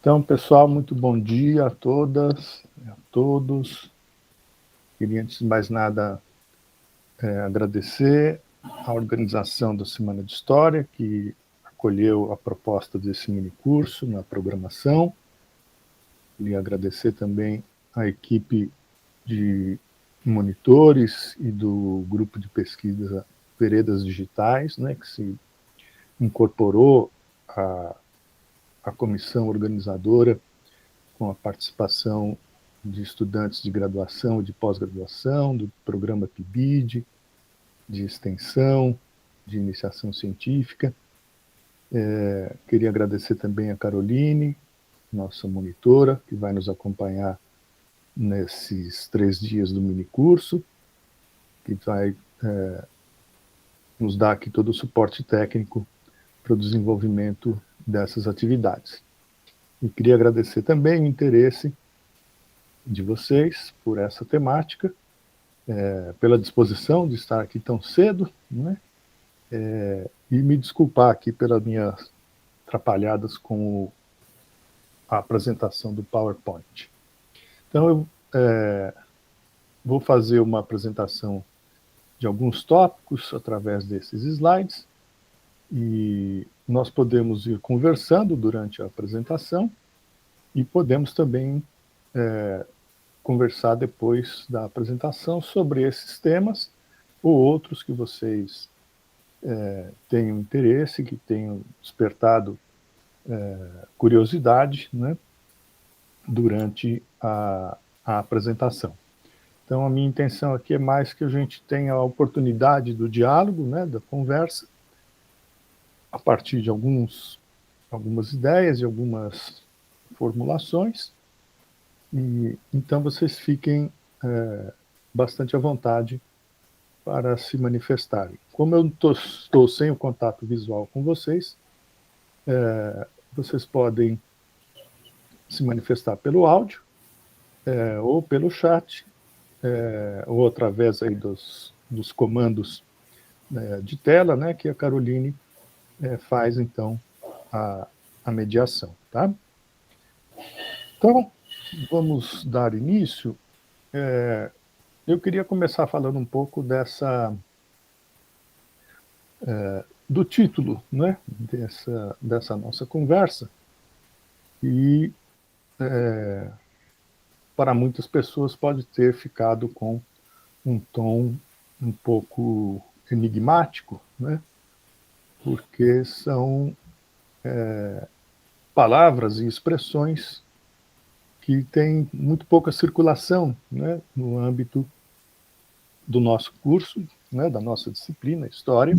Então, pessoal, muito bom dia a todas e a todos. Queria, antes de mais nada, agradecer à organização da Semana de História, que acolheu a proposta desse minicurso na programação. Queria agradecer também à equipe de monitores e do grupo de pesquisa Veredas Digitais, né, que se incorporou à comissão organizadora com a participação de estudantes de graduação e de pós-graduação, do programa PIBID, de extensão, de iniciação científica. Queria agradecer também a Caroline, nossa monitora, que vai nos acompanhar nesses 3 dias do minicurso, que vai nos dar aqui todo o suporte técnico para o desenvolvimento dessas atividades. E queria agradecer também o interesse de vocês por essa temática, pela disposição de estar aqui tão cedo, né? E me desculpar aqui pelas minhas atrapalhadas com a apresentação do PowerPoint. Então, eu vou fazer uma apresentação de alguns tópicos através desses slides, e nós podemos ir conversando durante a apresentação, e podemos também conversar depois da apresentação sobre esses temas ou outros que vocês tenham interesse, que tenham despertado curiosidade, né, durante a apresentação. Então, a minha intenção aqui é mais que a gente tenha a oportunidade do diálogo, né, da conversa, a partir de algumas ideias e algumas formulações, e então vocês fiquem bastante à vontade para se manifestarem. Como eu estou sem o contato visual com vocês, vocês podem se manifestar pelo áudio, ou pelo chat, ou através aí dos comandos de tela, né, que a Caroline faz, então, a mediação. Tá? Então, vamos dar início. Eu queria começar falando um pouco do título, né, dessa nossa conversa, e para muitas pessoas pode ter ficado com um tom um pouco enigmático, né, porque são palavras e expressões que têm muito pouca circulação, né, no âmbito do nosso curso, né, da nossa disciplina, História.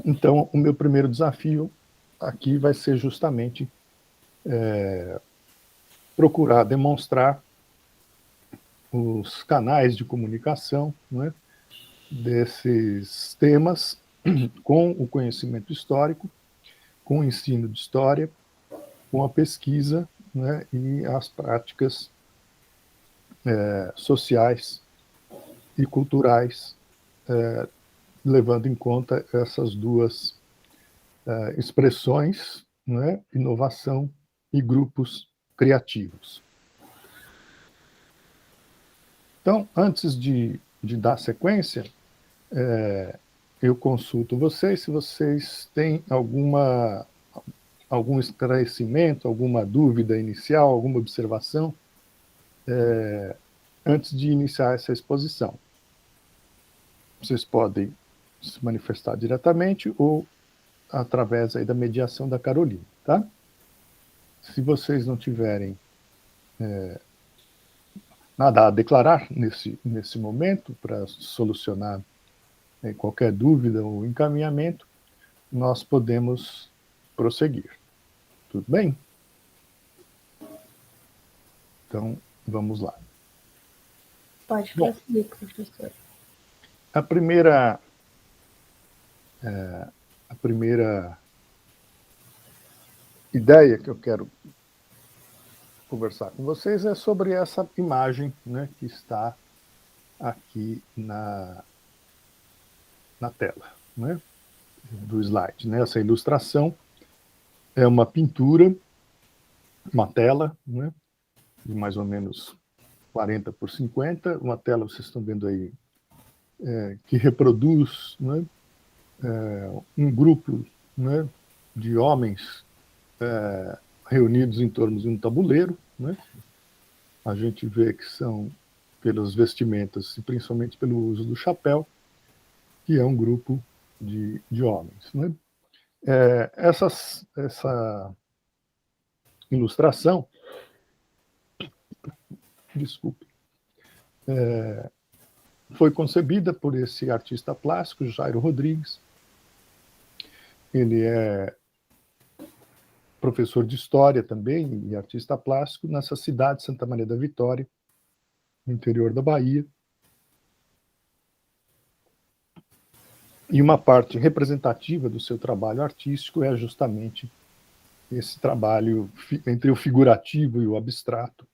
Então, o meu primeiro desafio aqui vai ser justamente procurar demonstrar os canais de comunicação, né, desses temas com o conhecimento histórico, com o ensino de história, com a pesquisa, né, e as práticas sociais e culturais, levando em conta essas duas expressões, né, inovação e grupos criativos. Então, antes de dar sequência, eu consulto vocês se vocês têm algum esclarecimento, alguma dúvida inicial, alguma observação, antes de iniciar essa exposição. Vocês podem se manifestar diretamente ou através aí da mediação da Caroline, tá? Se vocês não tiverem nada a declarar nesse momento para solucionar qualquer dúvida ou encaminhamento, nós podemos prosseguir. Tudo bem? Então, vamos lá. Pode prosseguir, professor. A primeira ideia que eu quero conversar com vocês é sobre essa imagem, né, que está aqui na tela, né? do slide, né? Essa ilustração é uma pintura, uma tela, né? De mais ou menos 40 por 50, uma tela, vocês estão vendo aí, que reproduz, né, um grupo, né, de homens reunidos em torno de um tabuleiro, né? A gente vê que são pelas vestimentas e principalmente pelo uso do chapéu, que é um grupo de homens, né? Essa ilustração, desculpe, foi concebida por esse artista plástico, Jairo Rodrigues. Ele é professor de história também e artista plástico nessa cidade, Santa Maria da Vitória, no interior da Bahia. E uma parte representativa do seu trabalho artístico é justamente esse trabalho entre o figurativo e o abstrato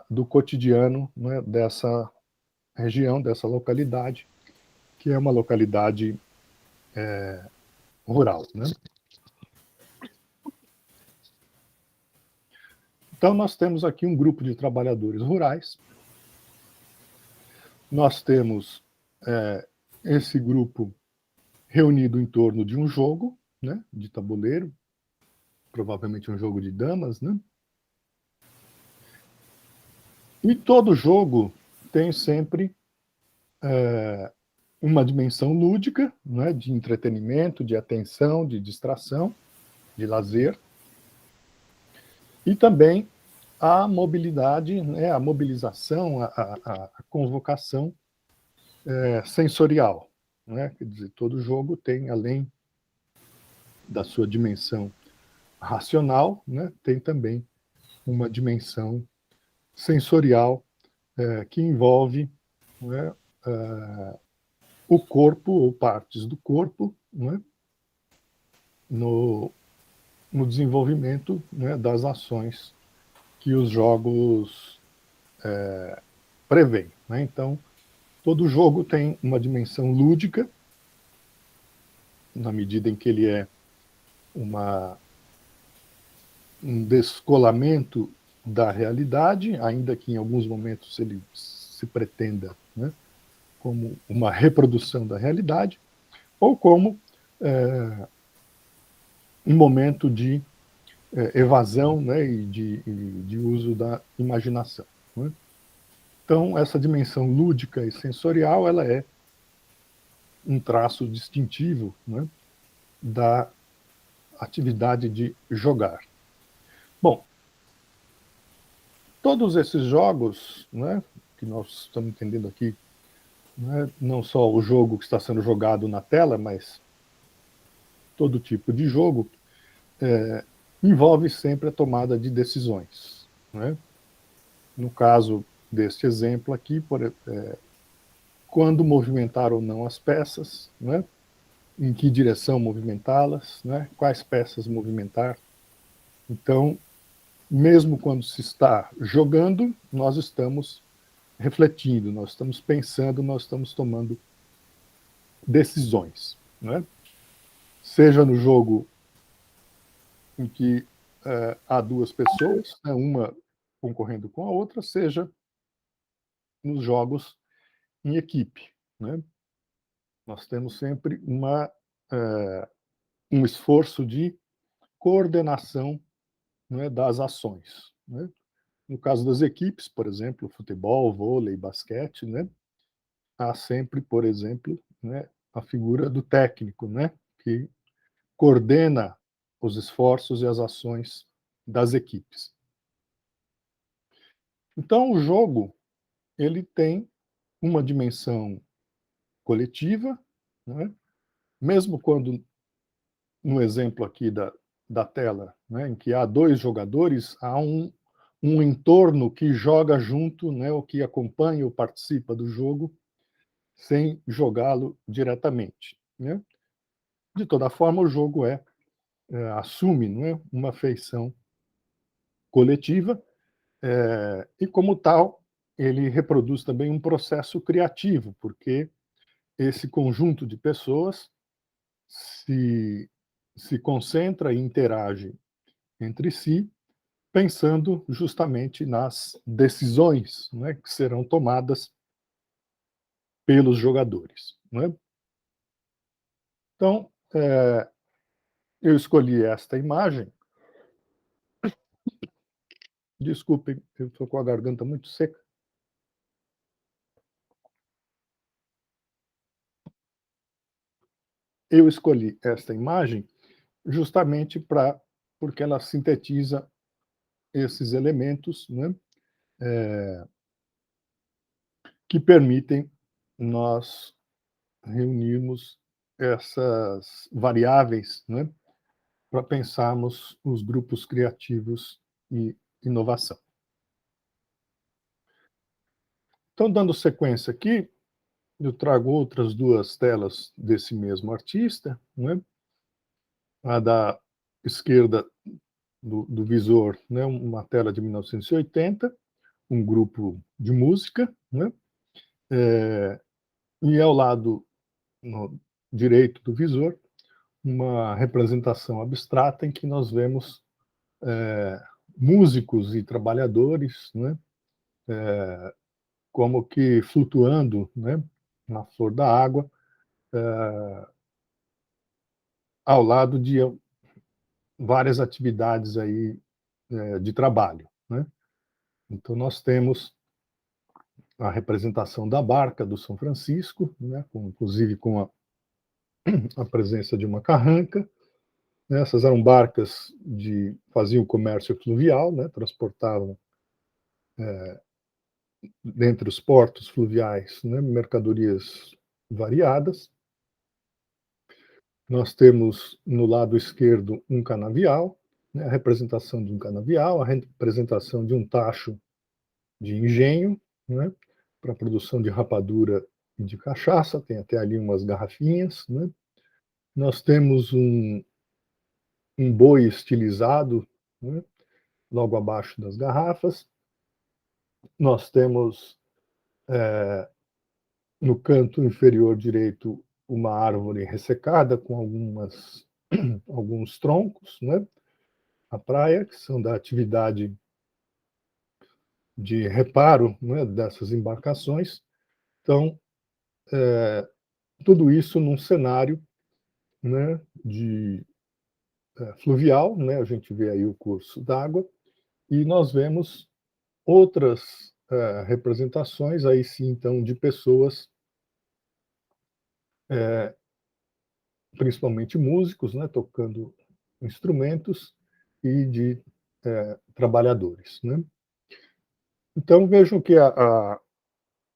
do cotidiano, né, dessa região, dessa localidade, que é uma localidade rural, né? Então, nós temos aqui um grupo de trabalhadores rurais. Nós temos esse grupo reunido em torno de um jogo, né, de tabuleiro, provavelmente um jogo de damas, né? E todo jogo tem sempre uma dimensão lúdica, né, de entretenimento, de atenção, de distração, de lazer, e também a mobilidade, né, a mobilização, a convocação sensorial, né? Quer dizer, todo jogo tem, além da sua dimensão racional, né, tem também uma dimensão sensorial que envolve, né, o corpo ou partes do corpo, né, no desenvolvimento, né, das ações que os jogos prevêem, né? Então, todo jogo tem uma dimensão lúdica, na medida em que ele é um descolamento da realidade, ainda que em alguns momentos ele se pretenda, né, como uma reprodução da realidade, ou como um momento de evasão, né, e de uso da imaginação, né? Então, essa dimensão lúdica e sensorial, ela é um traço distintivo, né, da atividade de jogar. Bom, todos esses jogos, né, que nós estamos entendendo aqui, né, não só o jogo que está sendo jogado na tela, mas todo tipo de jogo, envolve sempre a tomada de decisões, né? No caso deste exemplo aqui, quando movimentar ou não as peças, né? Em que direção movimentá-las, né? Quais peças movimentar. Então, mesmo quando se está jogando, nós estamos refletindo, nós estamos pensando, nós estamos tomando decisões, né? Seja no jogo em que há duas pessoas, né, uma concorrendo com a outra, seja nos jogos em equipe, né? Nós temos sempre um esforço de coordenação, né, das ações, né? No caso das equipes, por exemplo, futebol, vôlei, basquete, né, há sempre, por exemplo, né, a figura do técnico, né, que coordena os esforços e as ações das equipes. Então, o jogo ele tem uma dimensão coletiva, né, mesmo quando, no exemplo aqui da tela, né, em que há dois jogadores, há um entorno que joga junto, né, ou que acompanha ou participa do jogo, sem jogá-lo diretamente, né? De toda forma, o jogo assume, não é, uma feição coletiva, e como tal, ele reproduz também um processo criativo, porque esse conjunto de pessoas se concentra e interage entre si, pensando justamente nas decisões, né, que serão tomadas pelos jogadores, né? Então, eu escolhi esta imagem. Desculpem, eu estou com a garganta muito seca. Eu escolhi esta imagem justamente porque ela sintetiza esses elementos, né, que permitem nós reunirmos essas variáveis, né, para pensarmos os grupos criativos e inovação. Então, dando sequência aqui, eu trago outras duas telas desse mesmo artista, né? A da esquerda do visor, né, uma tela de 1980, um grupo de música, né? E ao lado no direito do visor, uma representação abstrata em que nós vemos músicos e trabalhadores, né, como que flutuando, né, na flor da água, ao lado de várias atividades aí de trabalho, né? Então nós temos a representação da barca do São Francisco, né, inclusive com a presença de uma carranca. Né, essas eram barcas de faziam comércio fluvial, né, transportavam dentre os portos fluviais, né, mercadorias variadas. Nós temos no lado esquerdo um canavial, né, a representação de um canavial, a representação de um tacho de engenho, né, para a produção de rapadura e de cachaça, tem até ali umas garrafinhas. Né. Nós temos um boi estilizado, né, logo abaixo das garrafas. Nós temos no canto inferior direito uma árvore ressecada com alguns troncos, né, a praia, que são da atividade de reparo, né, dessas embarcações. Então, tudo isso num cenário, né, de fluvial, né, a gente vê aí o curso d'água, e nós vemos outras representações, aí sim, então, de pessoas, principalmente músicos, né, tocando instrumentos, e de trabalhadores. Né? Então, vejam que,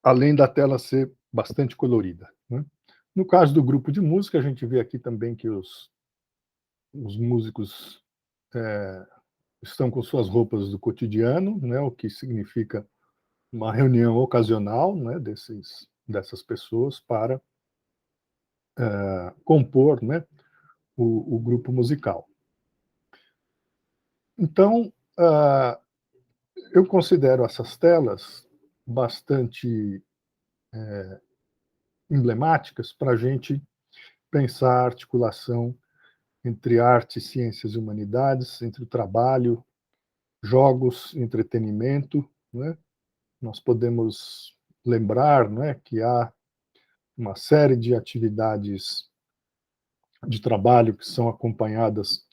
além da tela ser bastante colorida, né? No caso do grupo de música, a gente vê aqui também que os músicos estão com suas roupas do cotidiano, né, o que significa uma reunião ocasional, né, dessas pessoas para compor, né, o grupo musical. Então, eu considero essas telas bastante emblemáticas para a gente pensar a articulação entre arte, ciências e humanidades, entre o trabalho, jogos, entretenimento. Né? Nós podemos lembrar, né, que há uma série de atividades de trabalho que são acompanhadas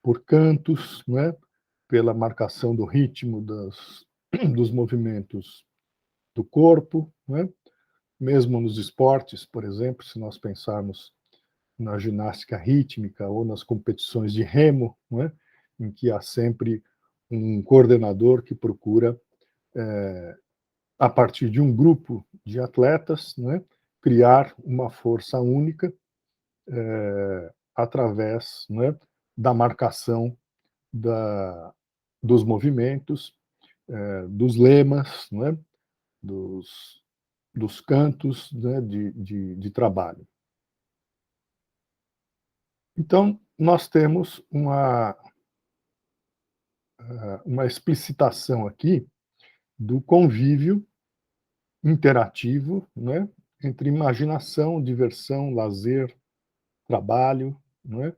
por cantos, né, pela marcação do ritmo dos movimentos do corpo, né? Mesmo nos esportes, por exemplo, se nós pensarmos na ginástica rítmica ou nas competições de remo, né, em que há sempre um coordenador que procura, a partir de um grupo de atletas, né, criar uma força única através, né, da marcação dos movimentos, dos lemas, né, dos, dos cantos, né, de trabalho. Então, nós temos uma explicitação aqui do convívio interativo, né, entre imaginação, diversão, lazer, trabalho, não é?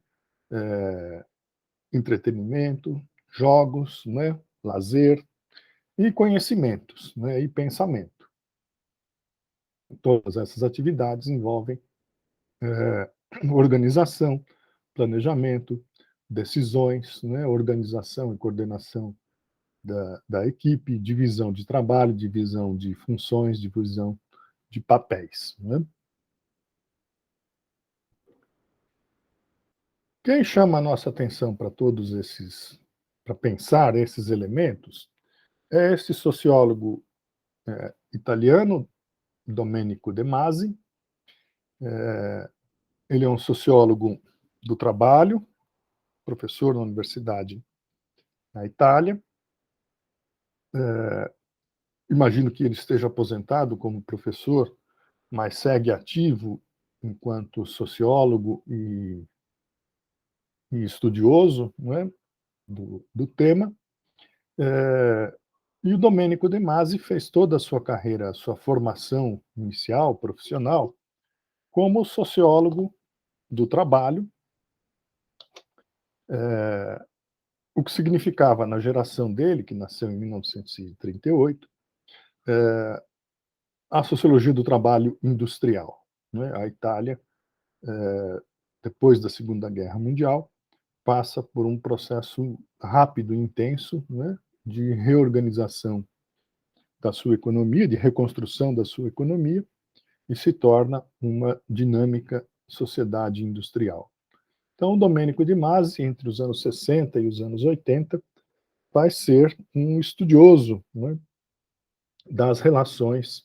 Entretenimento, jogos, né? Lazer e conhecimentos, né? E pensamento. Todas essas atividades envolvem organização, planejamento, decisões, né? Organização e coordenação da equipe, divisão de trabalho, divisão de funções, divisão de papéis. Né? Quem chama a nossa atenção para todos esses, para pensar esses elementos, é esse sociólogo italiano, Domenico De Masi. Ele é um sociólogo do trabalho, professor na universidade na Itália. Imagino que ele esteja aposentado como professor, mas segue ativo enquanto sociólogo e estudioso, não é? do tema. E o Domenico De Masi fez toda a sua carreira, a sua formação inicial, profissional, como sociólogo do trabalho, o que significava, na geração dele, que nasceu em 1938, a sociologia do trabalho industrial. Né? A Itália, depois da Segunda Guerra Mundial, passa por um processo rápido e intenso, né, de reorganização da sua economia, de reconstrução da sua economia, e se torna uma dinâmica sociedade industrial. Então, Domenico De Masi, entre os anos 60 e os anos 80, vai ser um estudioso, né, das relações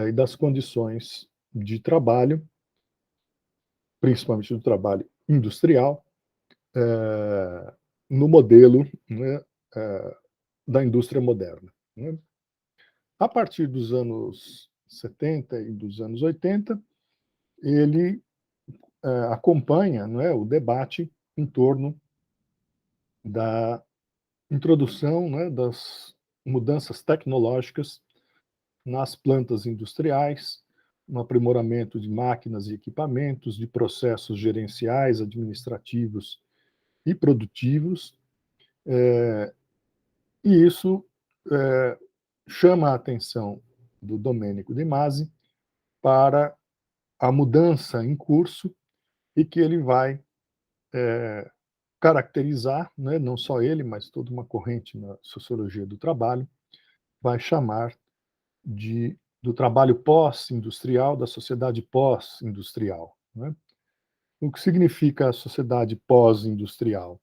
e das condições de trabalho, principalmente do trabalho industrial, no modelo, né, da indústria moderna. Né? A partir dos anos 70 e dos anos 80, ele acompanha, né, o debate em torno da introdução, né, das mudanças tecnológicas nas plantas industriais, no aprimoramento de máquinas e equipamentos, de processos gerenciais, administrativos e produtivos, e isso chama a atenção do Domenico De Masi para a mudança em curso e que ele vai caracterizar, né, não só ele, mas toda uma corrente na sociologia do trabalho, vai chamar do trabalho pós-industrial, da sociedade pós-industrial. Né? O que significa a sociedade pós-industrial,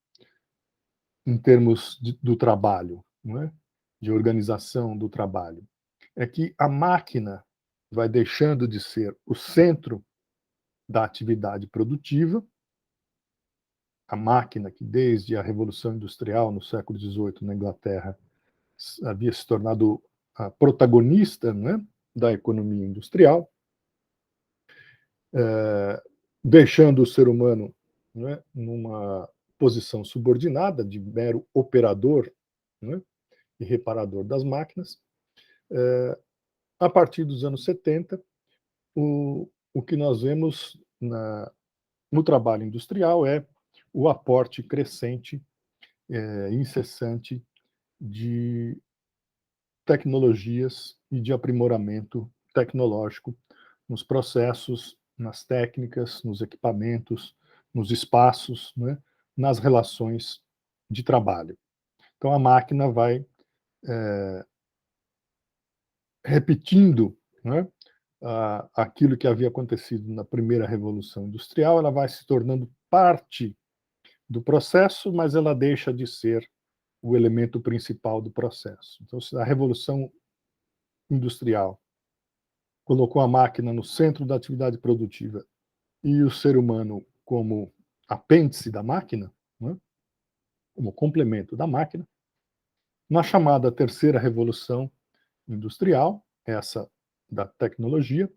em termos do trabalho, né? De organização do trabalho? É que a máquina vai deixando de ser o centro da atividade produtiva, a máquina que, desde a Revolução Industrial, no século XVIII, na Inglaterra, havia se tornado a protagonista, né, da economia industrial, deixando o ser humano, né, numa posição subordinada de mero operador, né, e reparador das máquinas. A partir dos anos 70, o que nós vemos no trabalho industrial é o aporte crescente, incessante, de tecnologias e de aprimoramento tecnológico nos processos, nas técnicas, nos equipamentos, nos espaços, né, nas relações de trabalho. Então, a máquina vai repetindo, né, aquilo que havia acontecido na primeira Revolução Industrial, ela vai se tornando parte do processo, mas ela deixa de ser o elemento principal do processo. Então, se a Revolução Industrial colocou a máquina no centro da atividade produtiva e o ser humano como apêndice da máquina, né, como complemento da máquina, na chamada terceira Revolução Industrial, essa da tecnologia,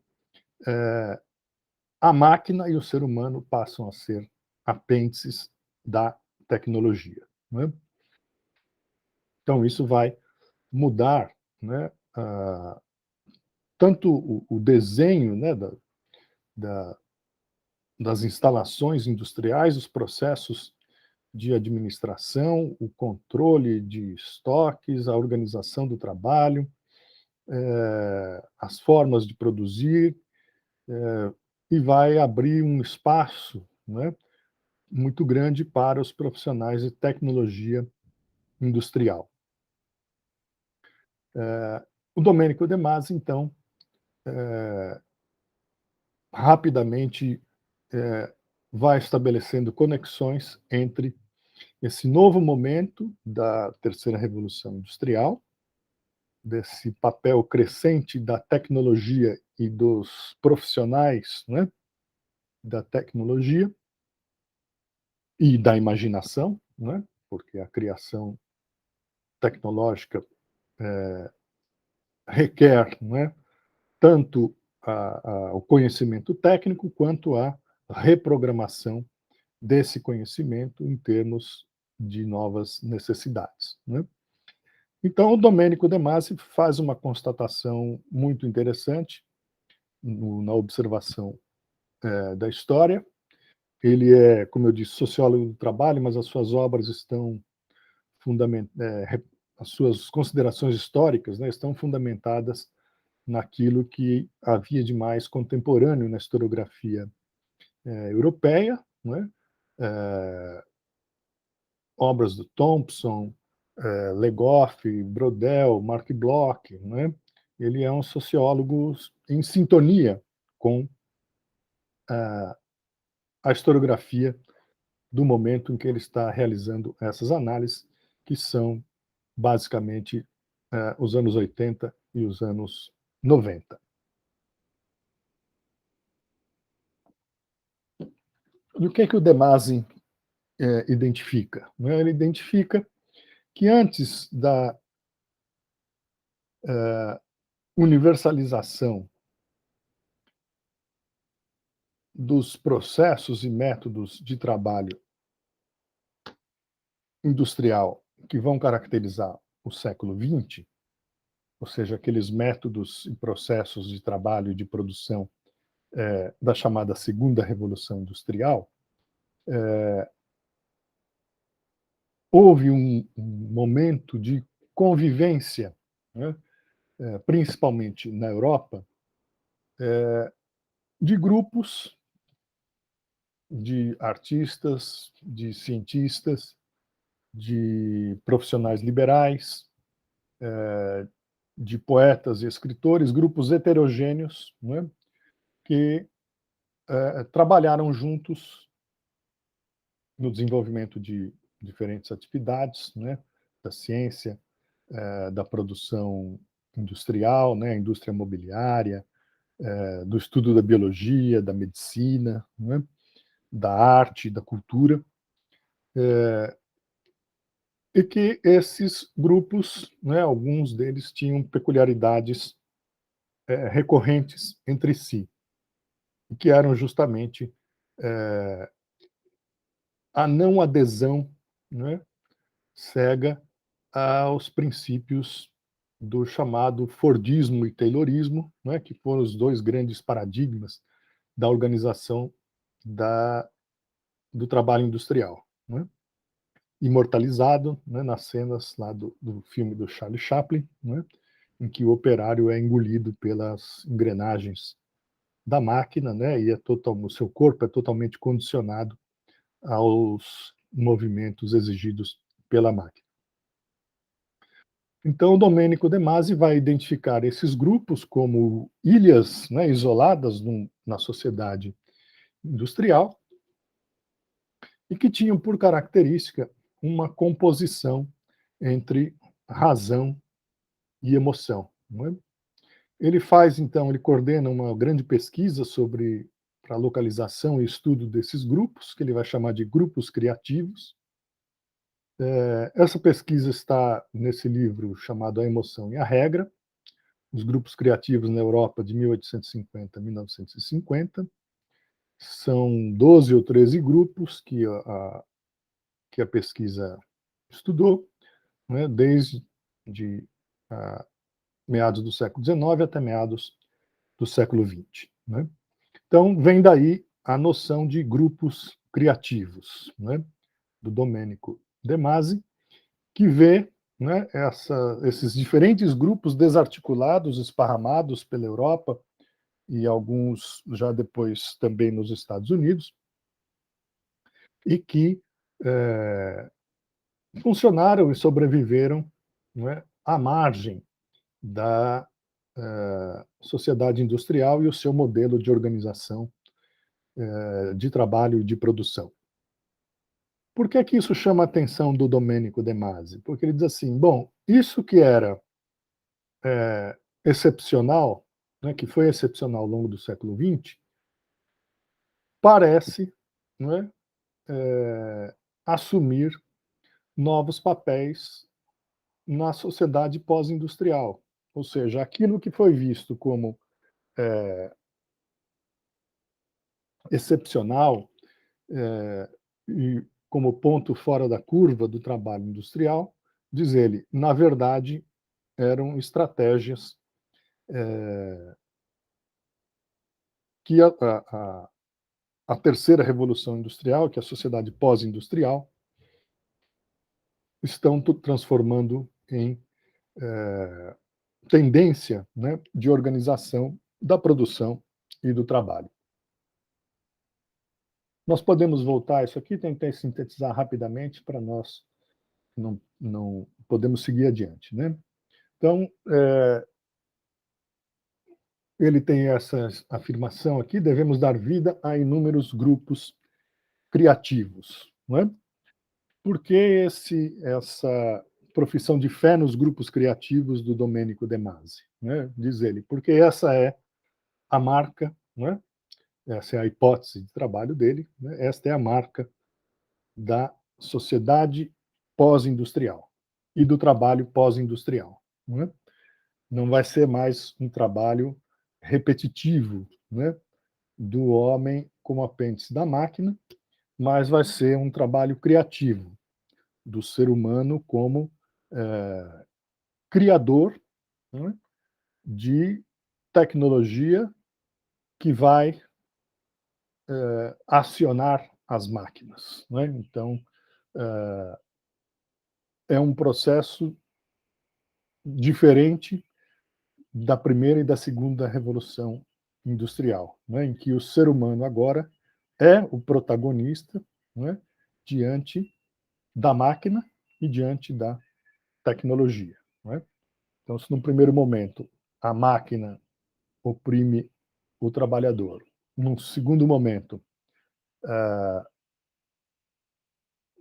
a máquina e o ser humano passam a ser apêndices da tecnologia. Né? Então, isso vai mudar, né, tanto o desenho, né, das instalações industriais, os processos de administração, o controle de estoques, a organização do trabalho, as formas de produzir, e vai abrir um espaço, né, muito grande para os profissionais de tecnologia industrial. O Domenico De Masi, então, rapidamente vai estabelecendo conexões entre esse novo momento da terceira revolução industrial, desse papel crescente da tecnologia e dos profissionais, né, da tecnologia e da imaginação, né, porque a criação tecnológica requer, né, tanto o conhecimento técnico quanto a reprogramação desse conhecimento em termos de novas necessidades, né? Então, o Domenico De Masi faz uma constatação muito interessante na observação da história. Ele é, como eu disse, sociólogo do trabalho, mas as suas obras estão as suas considerações históricas, né, estão fundamentadas naquilo que havia de mais contemporâneo na historiografia europeia, né? Obras do Thompson, Legoff, Brodel, Mark Bloch, né? Ele é um sociólogo em sintonia com a historiografia do momento em que ele está realizando essas análises, que são basicamente os anos 80 e os anos 90. E o que é que o De Masi identifica? Ele identifica que antes da universalização dos processos e métodos de trabalho industrial que vão caracterizar o século XX, ou seja, aqueles métodos e processos de trabalho e de produção da chamada Segunda Revolução Industrial, houve um momento de convivência, né, principalmente na Europa, de grupos de artistas, de cientistas, de profissionais liberais, de poetas e escritores, grupos heterogêneos, né, que trabalharam juntos no desenvolvimento de diferentes atividades, né, da ciência, da produção industrial, né, indústria mobiliária, do estudo da biologia, da medicina, né, da arte, da cultura, e que esses grupos, né, alguns deles tinham peculiaridades recorrentes entre si, que eram justamente a não adesão, né, cega aos princípios do chamado Fordismo e Taylorismo, né, que foram os dois grandes paradigmas da organização do trabalho industrial, né? Imortalizado, né, nas cenas lá do filme do Charlie Chaplin, né, em que o operário é engolido pelas engrenagens da máquina, né, e o seu corpo é totalmente condicionado aos movimentos exigidos pela máquina. Então, o Domenico De Masi vai identificar esses grupos como ilhas, né, isoladas na sociedade industrial e que tinham por característica uma composição entre razão e emoção. Não é? Ele coordena uma grande pesquisa para a localização e estudo desses grupos, que ele vai chamar de grupos criativos. Essa pesquisa está nesse livro chamado A Emoção e a Regra, os grupos criativos na Europa de 1850 a 1950. São 12 ou 13 grupos que a pesquisa estudou, né, desde meados do século XIX até meados do século XX. Né? Então, vem daí a noção de grupos criativos, né? Do Domenico De Masi, que vê, né, esses diferentes grupos desarticulados, esparramados pela Europa e alguns já depois também nos Estados Unidos, e que funcionaram e sobreviveram, né, à margem da sociedade industrial e o seu modelo de organização de trabalho e de produção. Por que que isso chama a atenção do Domenico De Masi? Porque ele diz assim, bom, isso que era excepcional, né, que foi excepcional ao longo do século XX, parece, né, assumir novos papéis na sociedade pós-industrial. Ou seja, aquilo que foi visto como excepcional e como ponto fora da curva do trabalho industrial, diz ele, na verdade, eram estratégias que a terceira revolução industrial, que é a sociedade pós-industrial, estão transformando em tendência, né, de organização da produção e do trabalho. Nós podemos voltar a isso aqui, tentar sintetizar rapidamente para nós não podemos seguir adiante, né? Então, ele tem essa afirmação aqui, devemos dar vida a inúmeros grupos criativos, não é? Por que essa profissão de fé nos grupos criativos do Domenico De Masi? Né? Diz ele, porque essa é a marca, não é? Essa é a hipótese de trabalho dele, né? Esta é a marca da sociedade pós-industrial e do trabalho pós-industrial. Não é? Não vai ser mais um trabalho repetitivo, né, do homem como apêndice da máquina, mas vai ser um trabalho criativo do ser humano como criador, né, de tecnologia que vai acionar as máquinas. Né? Então, é um processo diferente da primeira e da segunda revolução industrial, né? Em que o ser humano agora é o protagonista, né, diante da máquina e diante da tecnologia. Né? Então, se no primeiro momento a máquina oprime o trabalhador, num segundo momento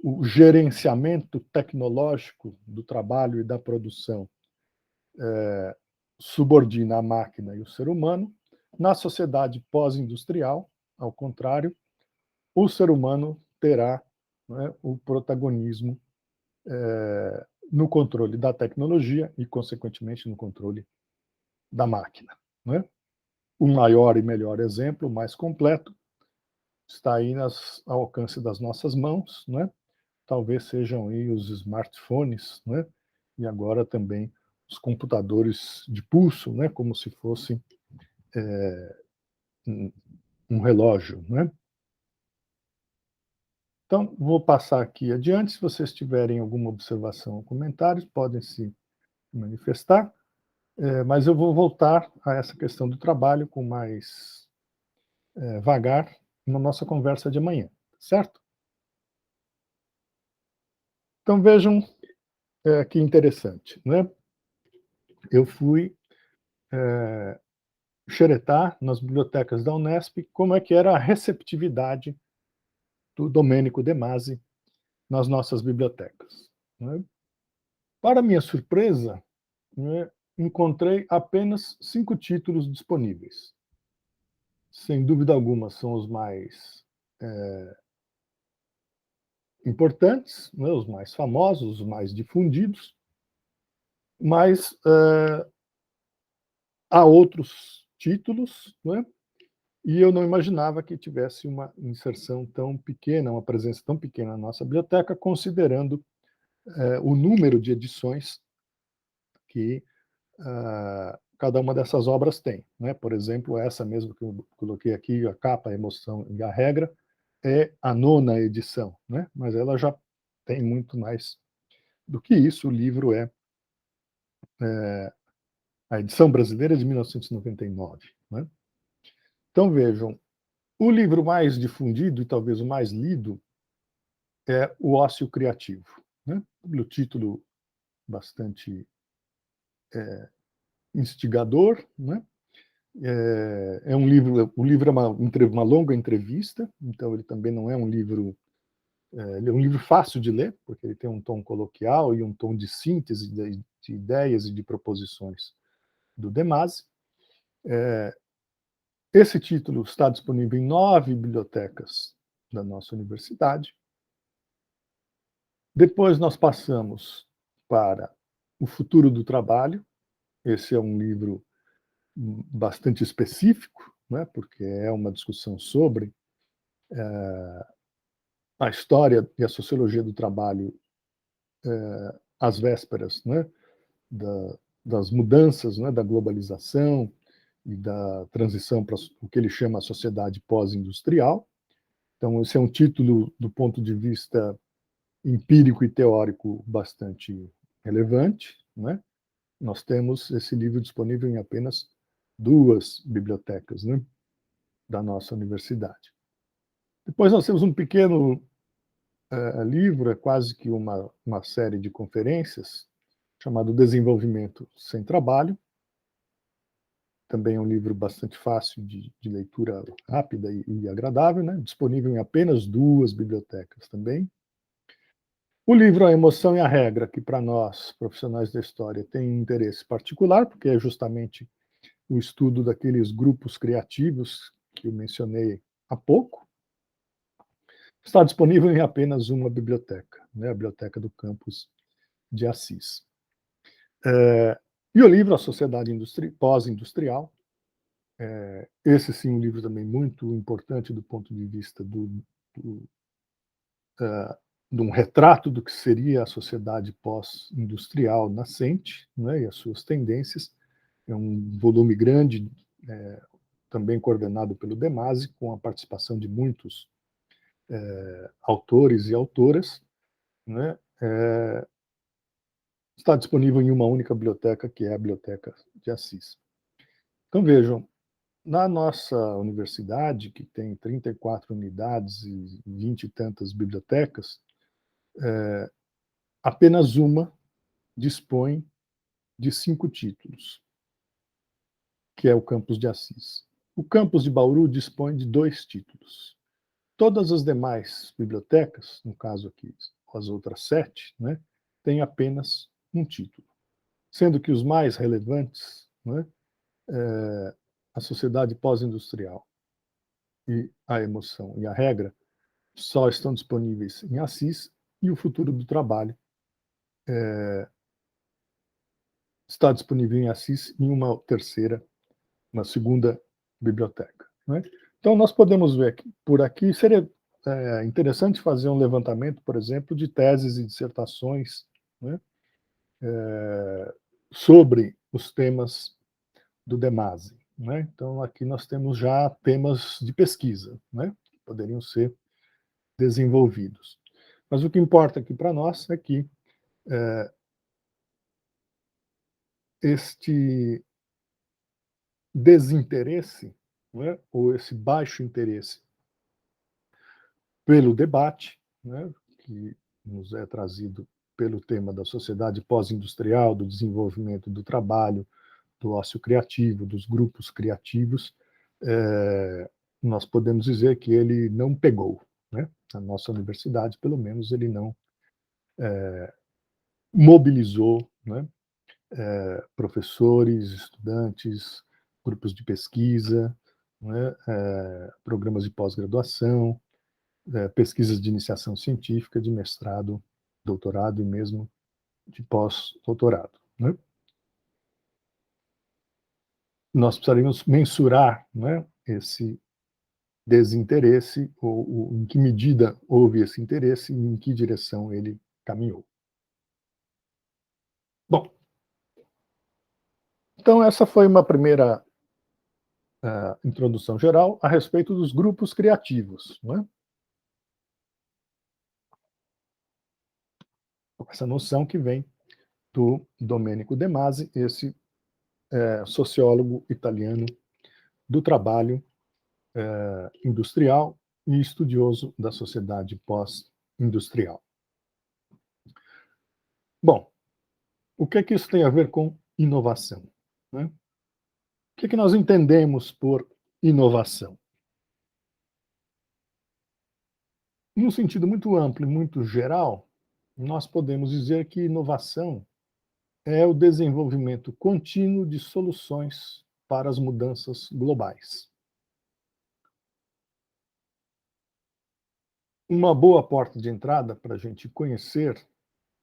o gerenciamento tecnológico do trabalho e da produção subordina a máquina e o ser humano, na sociedade pós-industrial, ao contrário, o ser humano terá, né, o protagonismo no controle da tecnologia e, consequentemente, no controle da máquina. Né? O maior e melhor exemplo, mais completo, está aí ao alcance das nossas mãos, né? Talvez sejam aí os smartphones, né? E agora também os computadores de pulso, né? Como se fosse um relógio, né? Então, vou passar aqui adiante. Se vocês tiverem alguma observação ou comentários, podem se manifestar, mas eu vou voltar a essa questão do trabalho com mais vagar na nossa conversa de amanhã, certo? Então, vejam que interessante, né? Eu fui xeretar nas bibliotecas da Unesp como é que era a receptividade do Domenico De Masi nas nossas bibliotecas. Né? Para minha surpresa, né, encontrei apenas 5 títulos disponíveis. Sem dúvida alguma, são os mais importantes, né, os mais famosos, os mais difundidos, mas há outros títulos, né, e eu não imaginava que tivesse uma inserção tão pequena, uma presença tão pequena na nossa biblioteca, considerando o número de edições que cada uma dessas obras tem, né? Por exemplo, essa mesmo que eu coloquei aqui, A Capa, a Emoção e a Regra, é a 9ª edição, né? Mas ela já tem muito mais do que isso. O livro é a edição brasileira de 1999, né? Então, vejam, o livro mais difundido e talvez o mais lido é O Ócio Criativo, né? Pelo título bastante instigador, né? É um livro, o livro é uma longa entrevista, então ele também não é um livro, ele é um livro fácil de ler, porque ele tem um tom coloquial e um tom de síntese de ideias e de proposições do De Masi. Esse título está disponível em 9 bibliotecas da nossa universidade. Depois nós passamos para O Futuro do Trabalho. Esse é um livro bastante específico, né, porque é uma discussão sobre a história e a sociologia do trabalho às vésperas, né, das mudanças, né, da globalização e da transição para o que ele chama a sociedade pós-industrial. Então, esse é um título, do ponto de vista empírico e teórico, bastante relevante, né? Nós temos esse livro disponível em apenas 2 bibliotecas, né, da nossa universidade. Depois nós temos um pequeno livro, é quase que uma série de conferências, chamado Desenvolvimento Sem Trabalho. Também é um livro bastante fácil de leitura rápida e agradável, né? Disponível em apenas 2 bibliotecas também. O livro A Emoção e a Regra, que para nós, profissionais da história, tem um interesse particular, porque é justamente o estudo daqueles grupos criativos que eu mencionei há pouco, está disponível em apenas uma biblioteca, né? A Biblioteca do Campus de Assis. E o livro A Sociedade Pós-Industrial, esse sim, um livro também muito importante do ponto de vista de um retrato do que seria a sociedade pós-industrial nascente, né, e as suas tendências. É um volume grande, também coordenado pelo De Masi, com a participação de muitos autores e autoras, né? Está disponível em uma única biblioteca, que é a Biblioteca de Assis. Então, vejam, na nossa universidade, que tem 34 unidades e 20 e tantas bibliotecas, apenas uma dispõe de 5 títulos, que é o campus de Assis. O campus de Bauru dispõe de 2 títulos. Todas as demais bibliotecas, no caso aqui as outras 7, né, têm apenas um título, sendo que os mais relevantes, né, a sociedade pós-industrial e a emoção e a regra, só estão disponíveis em Assis, e o futuro do trabalho está disponível em Assis em uma segunda biblioteca, né? Então, nós podemos ver que por aqui seria interessante fazer um levantamento, por exemplo, de teses e dissertações, né, sobre os temas do De Masi, né? Então, aqui nós temos já temas de pesquisa, né, que poderiam ser desenvolvidos. Mas o que importa aqui para nós é que este desinteresse, né, ou esse baixo interesse pelo debate, né, que nos é trazido pelo tema da sociedade pós-industrial, do desenvolvimento do trabalho, do ócio criativo, dos grupos criativos, nós podemos dizer que ele não pegou, né? A nossa universidade, pelo menos, ele não mobilizou, né, professores, estudantes, grupos de pesquisa, né, programas de pós-graduação, pesquisas de iniciação científica, de mestrado, doutorado e mesmo de pós-doutorado, né? Nós precisaríamos mensurar, né, esse desinteresse, ou em que medida houve esse interesse e em que direção ele caminhou. Bom, Então, essa foi uma primeira introdução geral a respeito dos grupos criativos, não é? Essa noção que vem do Domenico De Masi, esse sociólogo italiano do trabalho industrial e estudioso da sociedade pós-industrial. Bom, o que é que isso tem a ver com inovação, né? O que é que nós entendemos por inovação? Num sentido muito amplo e muito geral, nós podemos dizer que inovação é o desenvolvimento contínuo de soluções para as mudanças globais. Uma boa porta de entrada para a gente conhecer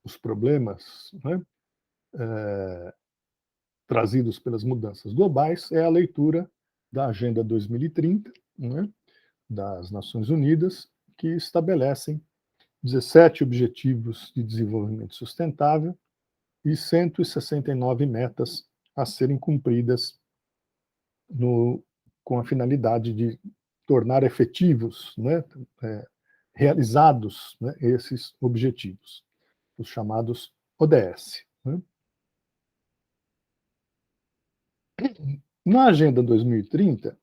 os problemas, né, trazidos pelas mudanças globais é a leitura da Agenda 2030, né, das Nações Unidas, que estabelecem 17 Objetivos de Desenvolvimento Sustentável e 169 metas a serem cumpridas com a finalidade de tornar efetivos, né, realizados, né, esses objetivos, os chamados ODS. Né? Na Agenda 2030,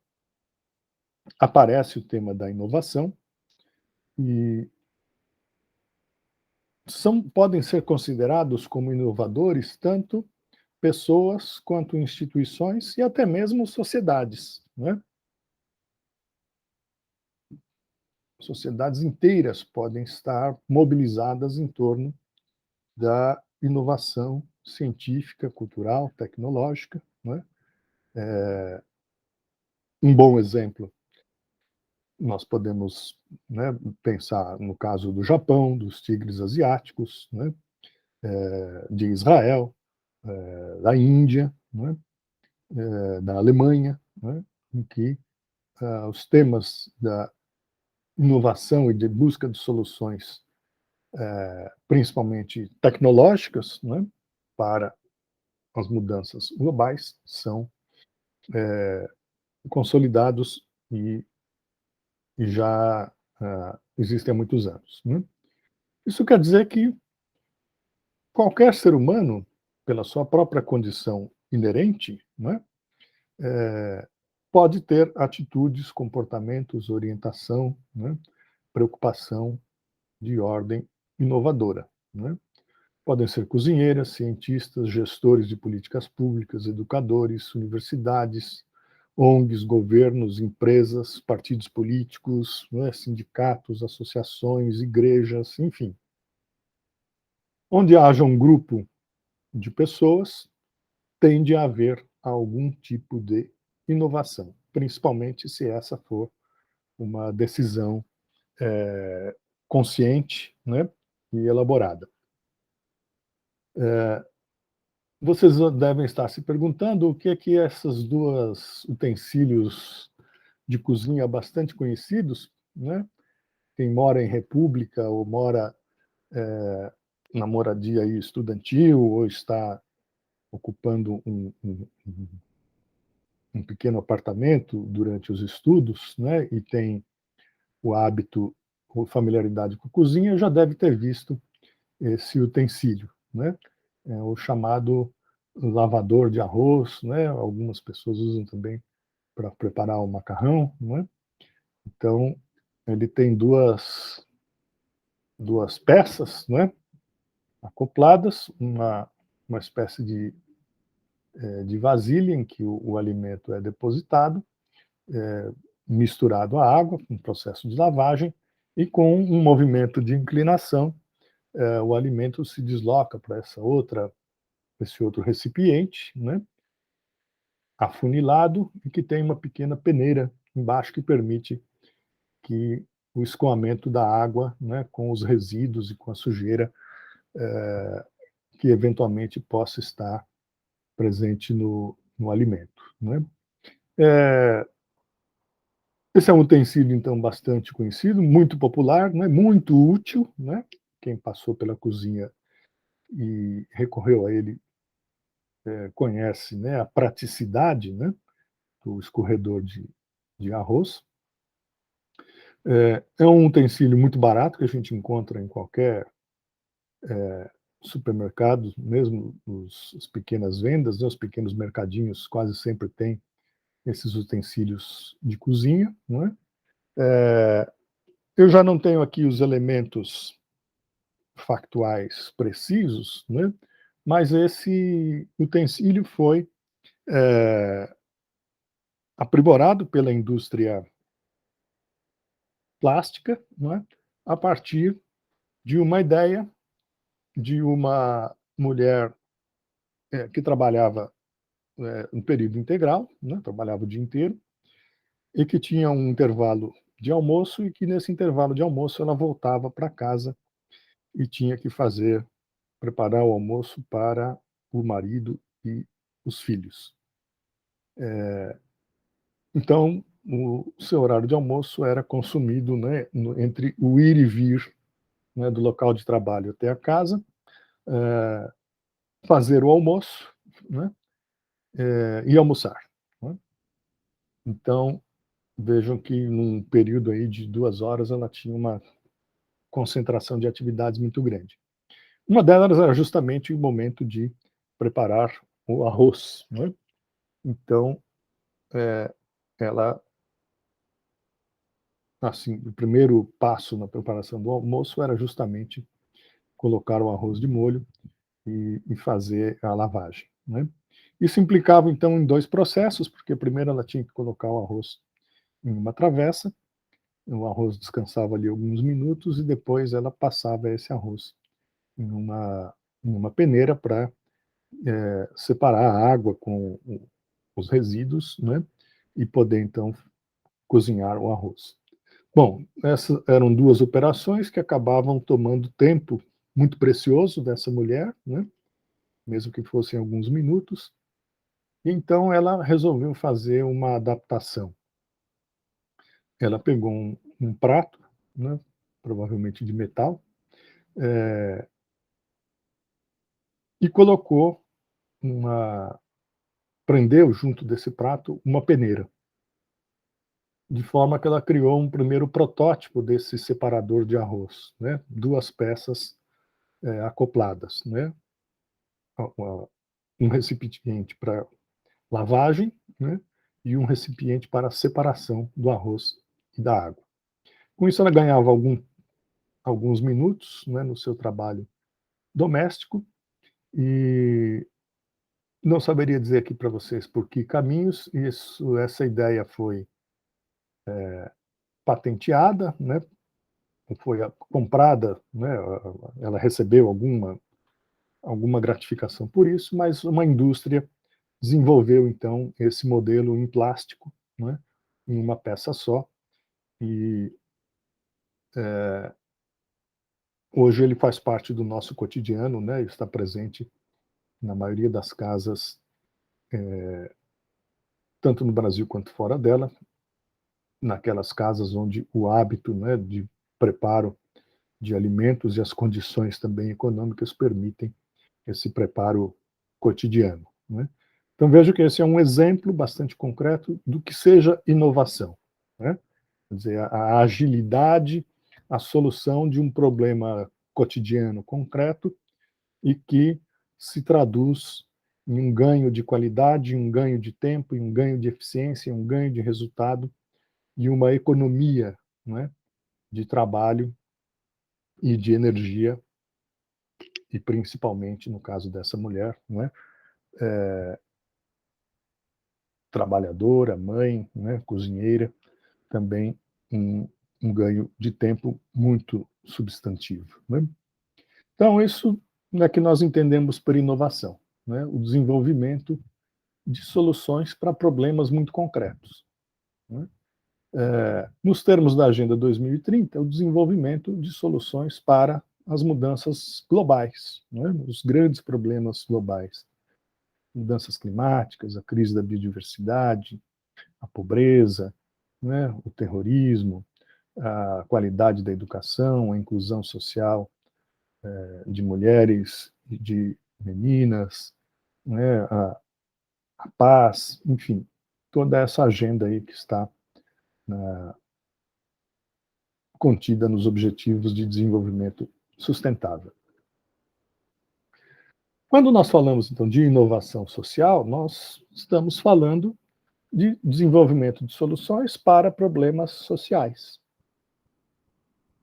aparece o tema da inovação e podem ser considerados como inovadores tanto pessoas quanto instituições e até mesmo sociedades, né? Sociedades inteiras podem estar mobilizadas em torno da inovação científica, cultural, tecnológica, né? Um bom exemplo, nós podemos, né, pensar no caso do Japão, dos tigres asiáticos, né? De Israel, da Índia, né? Da Alemanha, né? Em que os temas da inovação e de busca de soluções, principalmente tecnológicas, né, para as mudanças globais, são consolidados e já existem há muitos anos. Né? Isso quer dizer que qualquer ser humano, pela sua própria condição inerente, né, pode ter atitudes, comportamentos, orientação, né, preocupação de ordem inovadora. Né? Podem ser cozinheiras, cientistas, gestores de políticas públicas, educadores, universidades, ONGs, governos, empresas, partidos políticos, né, sindicatos, associações, igrejas, enfim. Onde haja um grupo de pessoas, tende a haver algum tipo de inovação, principalmente se essa for uma decisão consciente, né, e elaborada. Vocês devem estar se perguntando o que é que esses dois utensílios de cozinha bastante conhecidos, né? Quem mora em república ou mora na moradia estudantil ou está ocupando um pequeno apartamento durante os estudos, né? E tem o hábito ou familiaridade com a cozinha, já deve ter visto esse utensílio, né? É o chamado lavador de arroz, né? Algumas pessoas usam também para preparar o macarrão, né? Então, ele tem duas peças, né? Acopladas, uma espécie de vasilha em que o alimento é depositado, misturado à água, um processo de lavagem, e com um movimento de inclinação, o alimento se desloca para esse outro recipiente, né? Afunilado e que tem uma pequena peneira embaixo que permite que o escoamento da água, né, com os resíduos e com a sujeira que eventualmente possa estar presente no alimento. Né? Esse é um utensílio, então, bastante conhecido, muito popular, né, muito útil. Né? Quem passou pela cozinha e recorreu a ele conhece, né, a praticidade, né, do escorredor de arroz. É um utensílio muito barato que a gente encontra em qualquer supermercado, mesmo as pequenas vendas, né, os pequenos mercadinhos quase sempre têm esses utensílios de cozinha, não é? Eu já não tenho aqui os elementos factuais precisos, né? Mas esse utensílio foi aprimorado pela indústria plástica, não é? A partir de uma ideia de uma mulher que trabalhava um período integral, né? Trabalhava o dia inteiro, e que tinha um intervalo de almoço, e que nesse intervalo de almoço ela voltava para casa e tinha que preparar o almoço para o marido e os filhos. Então, o seu horário de almoço era consumido, né, entre o ir e vir, né, do local de trabalho até a casa, fazer o almoço, né, e almoçar. Né? Então, vejam que num período aí de 2 horas ela tinha uma concentração de atividades muito grande. Uma delas era justamente o momento de preparar o arroz. Né? Então, ela, assim, o primeiro passo na preparação do almoço era justamente colocar o arroz de molho e fazer a lavagem. Né? Isso implicava, então, em 2 processos, porque primeiro ela tinha que colocar o arroz em uma travessa, o arroz descansava ali alguns minutos e depois ela passava esse arroz em uma peneira para separar a água com os resíduos, né? E poder, então, cozinhar o arroz. Bom, essas eram 2 operações que acabavam tomando tempo muito precioso dessa mulher, né? Mesmo que fossem alguns minutos. E então ela resolveu fazer uma adaptação. Ela pegou um prato, né? Provavelmente de metal, e colocou prendeu junto desse prato uma peneira, de forma que ela criou um primeiro protótipo desse separador de arroz, né? 2 peças acopladas, né? Um recipiente para lavagem, né? E um recipiente para separação do arroz e da água. Com isso, ela ganhava alguns minutos, né, no seu trabalho doméstico, e não saberia dizer aqui para vocês por que caminhos essa ideia foi patenteada, né, foi comprada, né, ela recebeu alguma gratificação por isso, mas uma indústria desenvolveu então esse modelo em plástico, né, em uma peça só, e hoje ele faz parte do nosso cotidiano, né, está presente na maioria das casas, tanto no Brasil quanto fora dela, naquelas casas onde o hábito, né, de preparo de alimentos e as condições também econômicas permitem esse preparo cotidiano. Né? Então vejo que esse é um exemplo bastante concreto do que seja inovação. Né? Quer dizer, a agilidade, a solução de um problema cotidiano concreto e que se traduz em um ganho de qualidade, um ganho de tempo, um ganho de eficiência, um ganho de resultado e uma economia, né, de trabalho e de energia, e principalmente no caso dessa mulher, né, trabalhadora, mãe, né, cozinheira, também um ganho de tempo muito substantivo. Né? Então, isso é que nós entendemos por inovação, né? O desenvolvimento de soluções para problemas muito concretos. Né? Nos termos da Agenda 2030, o desenvolvimento de soluções para as mudanças globais, né? Os grandes problemas globais, mudanças climáticas, a crise da biodiversidade, a pobreza, né? O terrorismo, a qualidade da educação, a inclusão social de mulheres e de meninas, né, a paz, enfim, toda essa agenda aí que está contida nos Objetivos de Desenvolvimento Sustentável. Quando nós falamos, então, de inovação social, nós estamos falando de desenvolvimento de soluções para problemas sociais,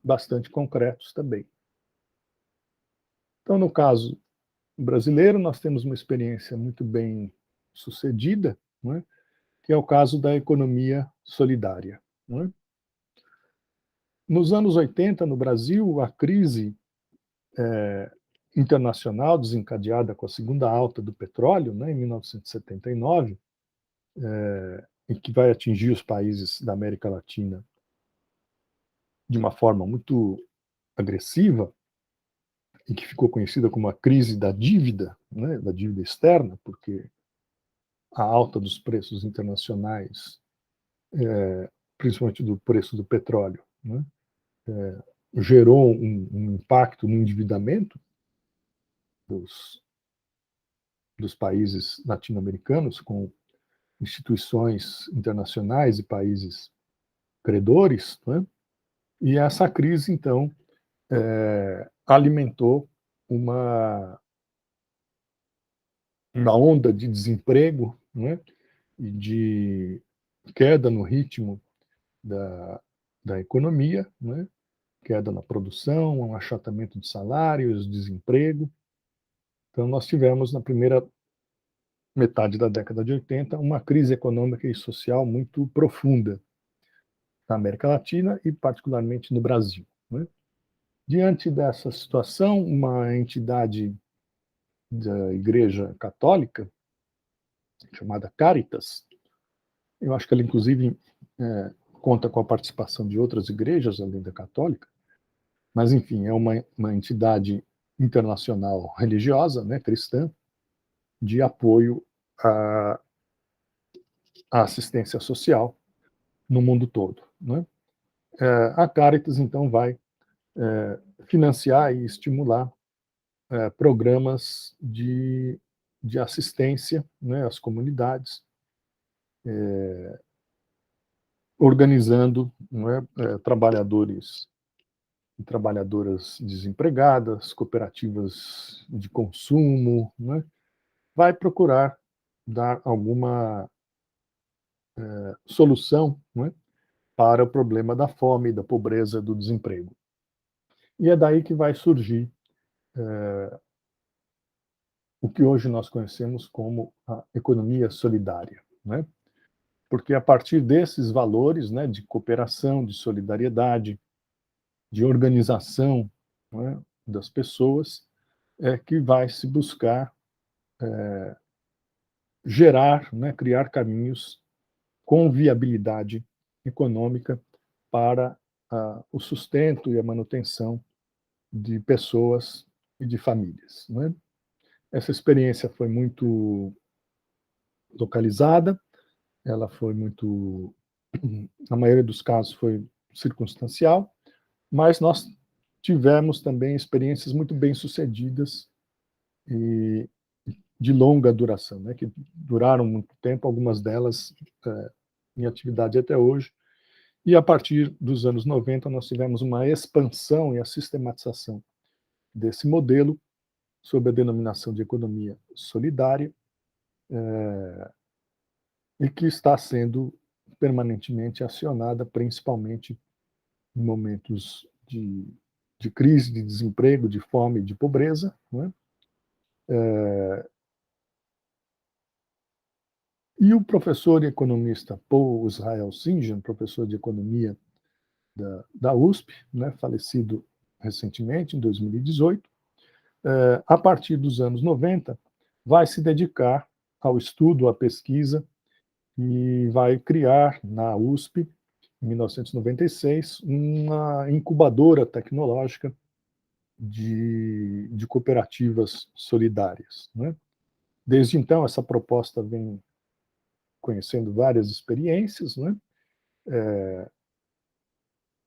bastante concretos também. Então, no caso brasileiro, nós temos uma experiência muito bem sucedida, né, que é o caso da economia solidária. Né? Nos anos 80, no Brasil, a crise internacional desencadeada com a segunda alta do petróleo, né, em 1979, e que vai atingir os países da América Latina de uma forma muito agressiva, e que ficou conhecida como a crise da dívida, né, da dívida externa, porque a alta dos preços internacionais, principalmente do preço do petróleo, né, gerou um impacto no endividamento dos países latino-americanos, com instituições internacionais e países credores, né? E essa crise, então, alimentou uma onda de desemprego, né? E de queda no ritmo da economia, né? Queda na produção, um achatamento de salários, desemprego. Então, nós tivemos, na primeira metade da década de 80, uma crise econômica e social muito profunda na América Latina e, particularmente, no Brasil. Né? Diante dessa situação, uma entidade da Igreja Católica, chamada Caritas, eu acho que ela, inclusive, conta com a participação de outras igrejas, além da católica, mas, enfim, é uma entidade internacional religiosa, né, cristã, de apoio à assistência social no mundo todo. Né? A Caritas, então, vai financiar e estimular programas de assistência, né, às comunidades, organizando, né, trabalhadores e trabalhadoras desempregadas, cooperativas de consumo, né, vai procurar dar alguma solução, né, para o problema da fome, da pobreza, do desemprego. E é daí que vai surgir o que hoje nós conhecemos como a economia solidária, né? Porque a partir desses valores, né, de cooperação, de solidariedade, de organização, né, das pessoas, é que vai se buscar gerar, né, criar caminhos com viabilidade econômica para o sustento e a manutenção de pessoas e de famílias. Né? Essa experiência foi muito localizada, ela foi muito, na maioria dos casos, foi circunstancial, mas nós tivemos também experiências muito bem-sucedidas e de longa duração, né, que duraram muito tempo, algumas delas em atividade até hoje, e a partir dos anos 90 nós tivemos uma expansão e a sistematização desse modelo sob a denominação de economia solidária, e que está sendo permanentemente acionada, principalmente em momentos de crise, de desemprego, de fome, de pobreza. Né? E o professor e economista Paul Israel Singen, professor de economia da USP, né, falecido recentemente, em 2018, a partir dos anos 90, vai se dedicar ao estudo, à pesquisa, e vai criar na USP, em 1996, uma incubadora tecnológica de cooperativas solidárias. Né? Desde então, essa proposta vem conhecendo várias experiências, né?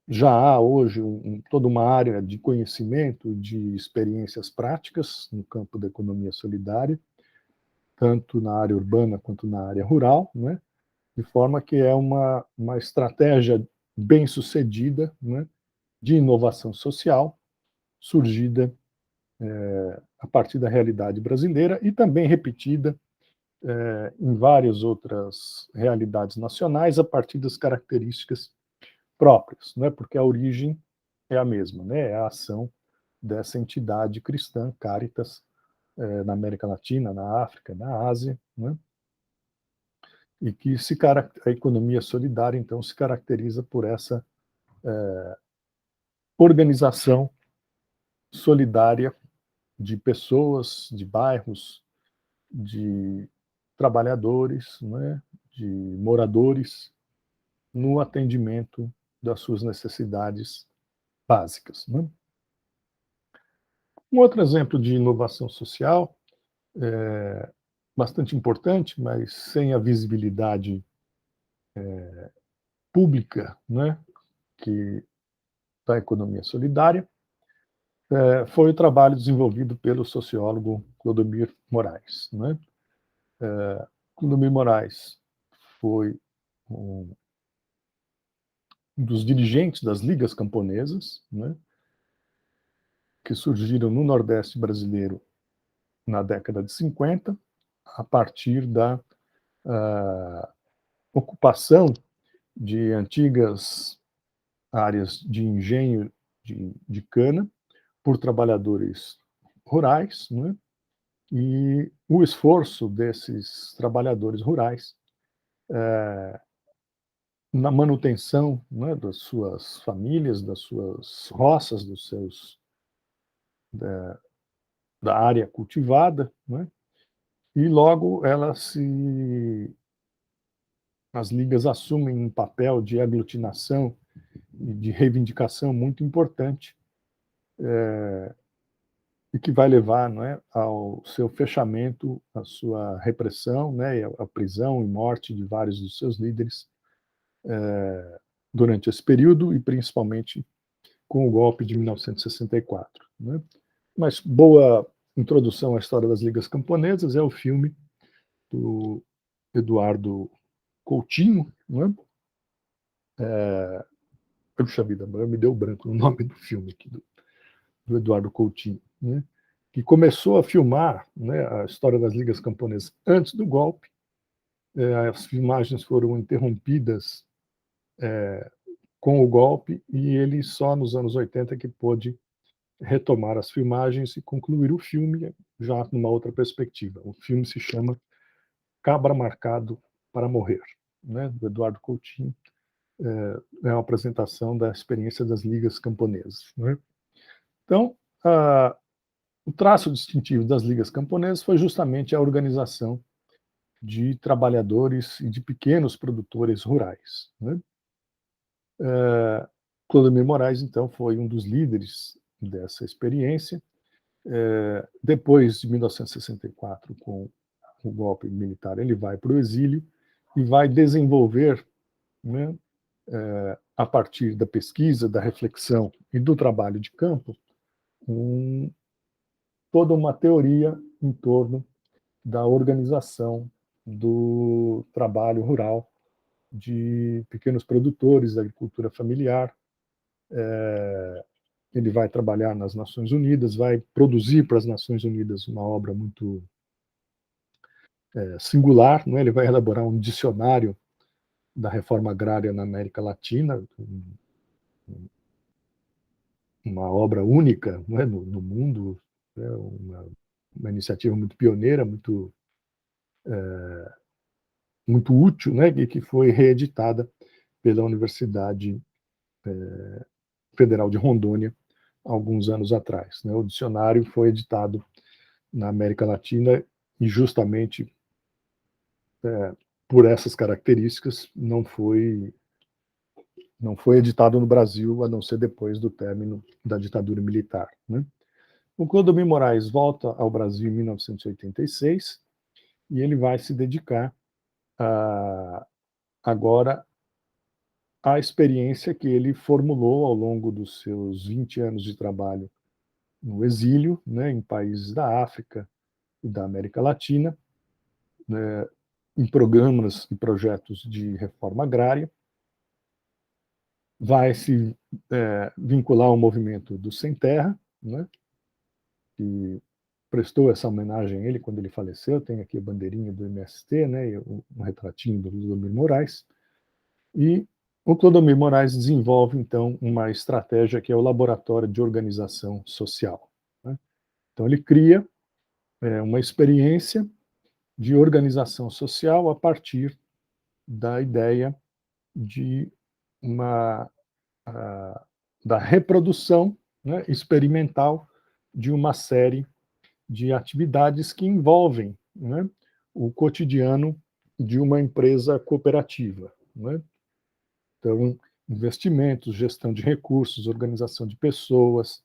Já há hoje toda uma área de conhecimento, de experiências práticas no campo da economia solidária, tanto na área urbana quanto na área rural, né? De forma que é uma estratégia bem sucedida, né, de inovação social, surgida a partir da realidade brasileira e também repetida em várias outras realidades nacionais a partir das características próprias, né, porque a origem é a mesma, né, é a ação dessa entidade cristã, Caritas, na América Latina, na África, na Ásia, né, e que a economia solidária, então, se caracteriza por essa organização solidária de pessoas, de bairros, de trabalhadores, né, de moradores, no atendimento das suas necessidades básicas. Né? Um outro exemplo de inovação social, bastante importante, mas sem a visibilidade pública, né, que da economia solidária, foi o trabalho desenvolvido pelo sociólogo Clodomir Moraes. Né? Clodomir Moraes foi um dos dirigentes das ligas camponesas, né, que surgiram no Nordeste brasileiro na década de 50, a partir da ocupação de antigas áreas de engenho de cana por trabalhadores rurais, né, e o esforço desses trabalhadores rurais na manutenção, né, das suas famílias, das suas roças, dos seus da área cultivada, né, e logo as ligas assumem um papel de aglutinação e de reivindicação muito importante e que vai levar, não é, ao seu fechamento, à sua repressão, né, à prisão e morte de vários dos seus líderes durante esse período e principalmente com o golpe de 1964. Né? Mas boa introdução à história das ligas camponesas é o filme do Eduardo Coutinho, né? Puxa vida, me deu branco no nome do filme aqui, do Eduardo Coutinho, né? Que começou a filmar, né, a história das ligas camponesas antes do golpe. As filmagens foram interrompidas com o golpe e ele só nos anos 80 que pôde retomar as filmagens e concluir o filme já numa outra perspectiva. O filme se chama Cabra Marcado para Morrer, né, do Eduardo Coutinho. É uma apresentação da experiência das ligas camponesas. Né? Então, o traço distintivo das ligas camponesas foi justamente a organização de trabalhadores e de pequenos produtores rurais. Né? Clodomir Moraes, então, foi um dos líderes dessa experiência. Depois de 1964, com o golpe militar, ele vai para o exílio e vai desenvolver, né, a partir da pesquisa, da reflexão e do trabalho de campo, toda uma teoria em torno da organização do trabalho rural de pequenos produtores, da agricultura familiar. Ele vai trabalhar nas Nações Unidas, vai produzir para as Nações Unidas uma obra muito singular, não é? Ele vai elaborar um dicionário da reforma agrária na América Latina, uma obra única, não é, no mundo, né, uma iniciativa muito pioneira, muito útil, né, e que foi reeditada pela Universidade Federal de Rondônia alguns anos atrás. Né? O dicionário foi editado na América Latina e justamente por essas características não foi editado no Brasil, a não ser depois do término da ditadura militar. Né? O Clodomir Moraes volta ao Brasil em 1986 e ele vai se dedicar agora à experiência que ele formulou ao longo dos seus 20 anos de trabalho no exílio, né, em países da África e da América Latina, em programas e projetos de reforma agrária, vai se vincular ao movimento do Sem Terra, né, que prestou essa homenagem a ele quando ele faleceu. Tem aqui a bandeirinha do MST, né, e um retratinho do Clodomir Moraes. E o Clodomir Moraes desenvolve, então, uma estratégia que é o Laboratório de Organização Social, né? Então, ele cria uma experiência de organização social a partir da ideia de da reprodução, né, experimental de uma série de atividades que envolvem, né, o cotidiano de uma empresa cooperativa, né? Então, investimentos, gestão de recursos, organização de pessoas,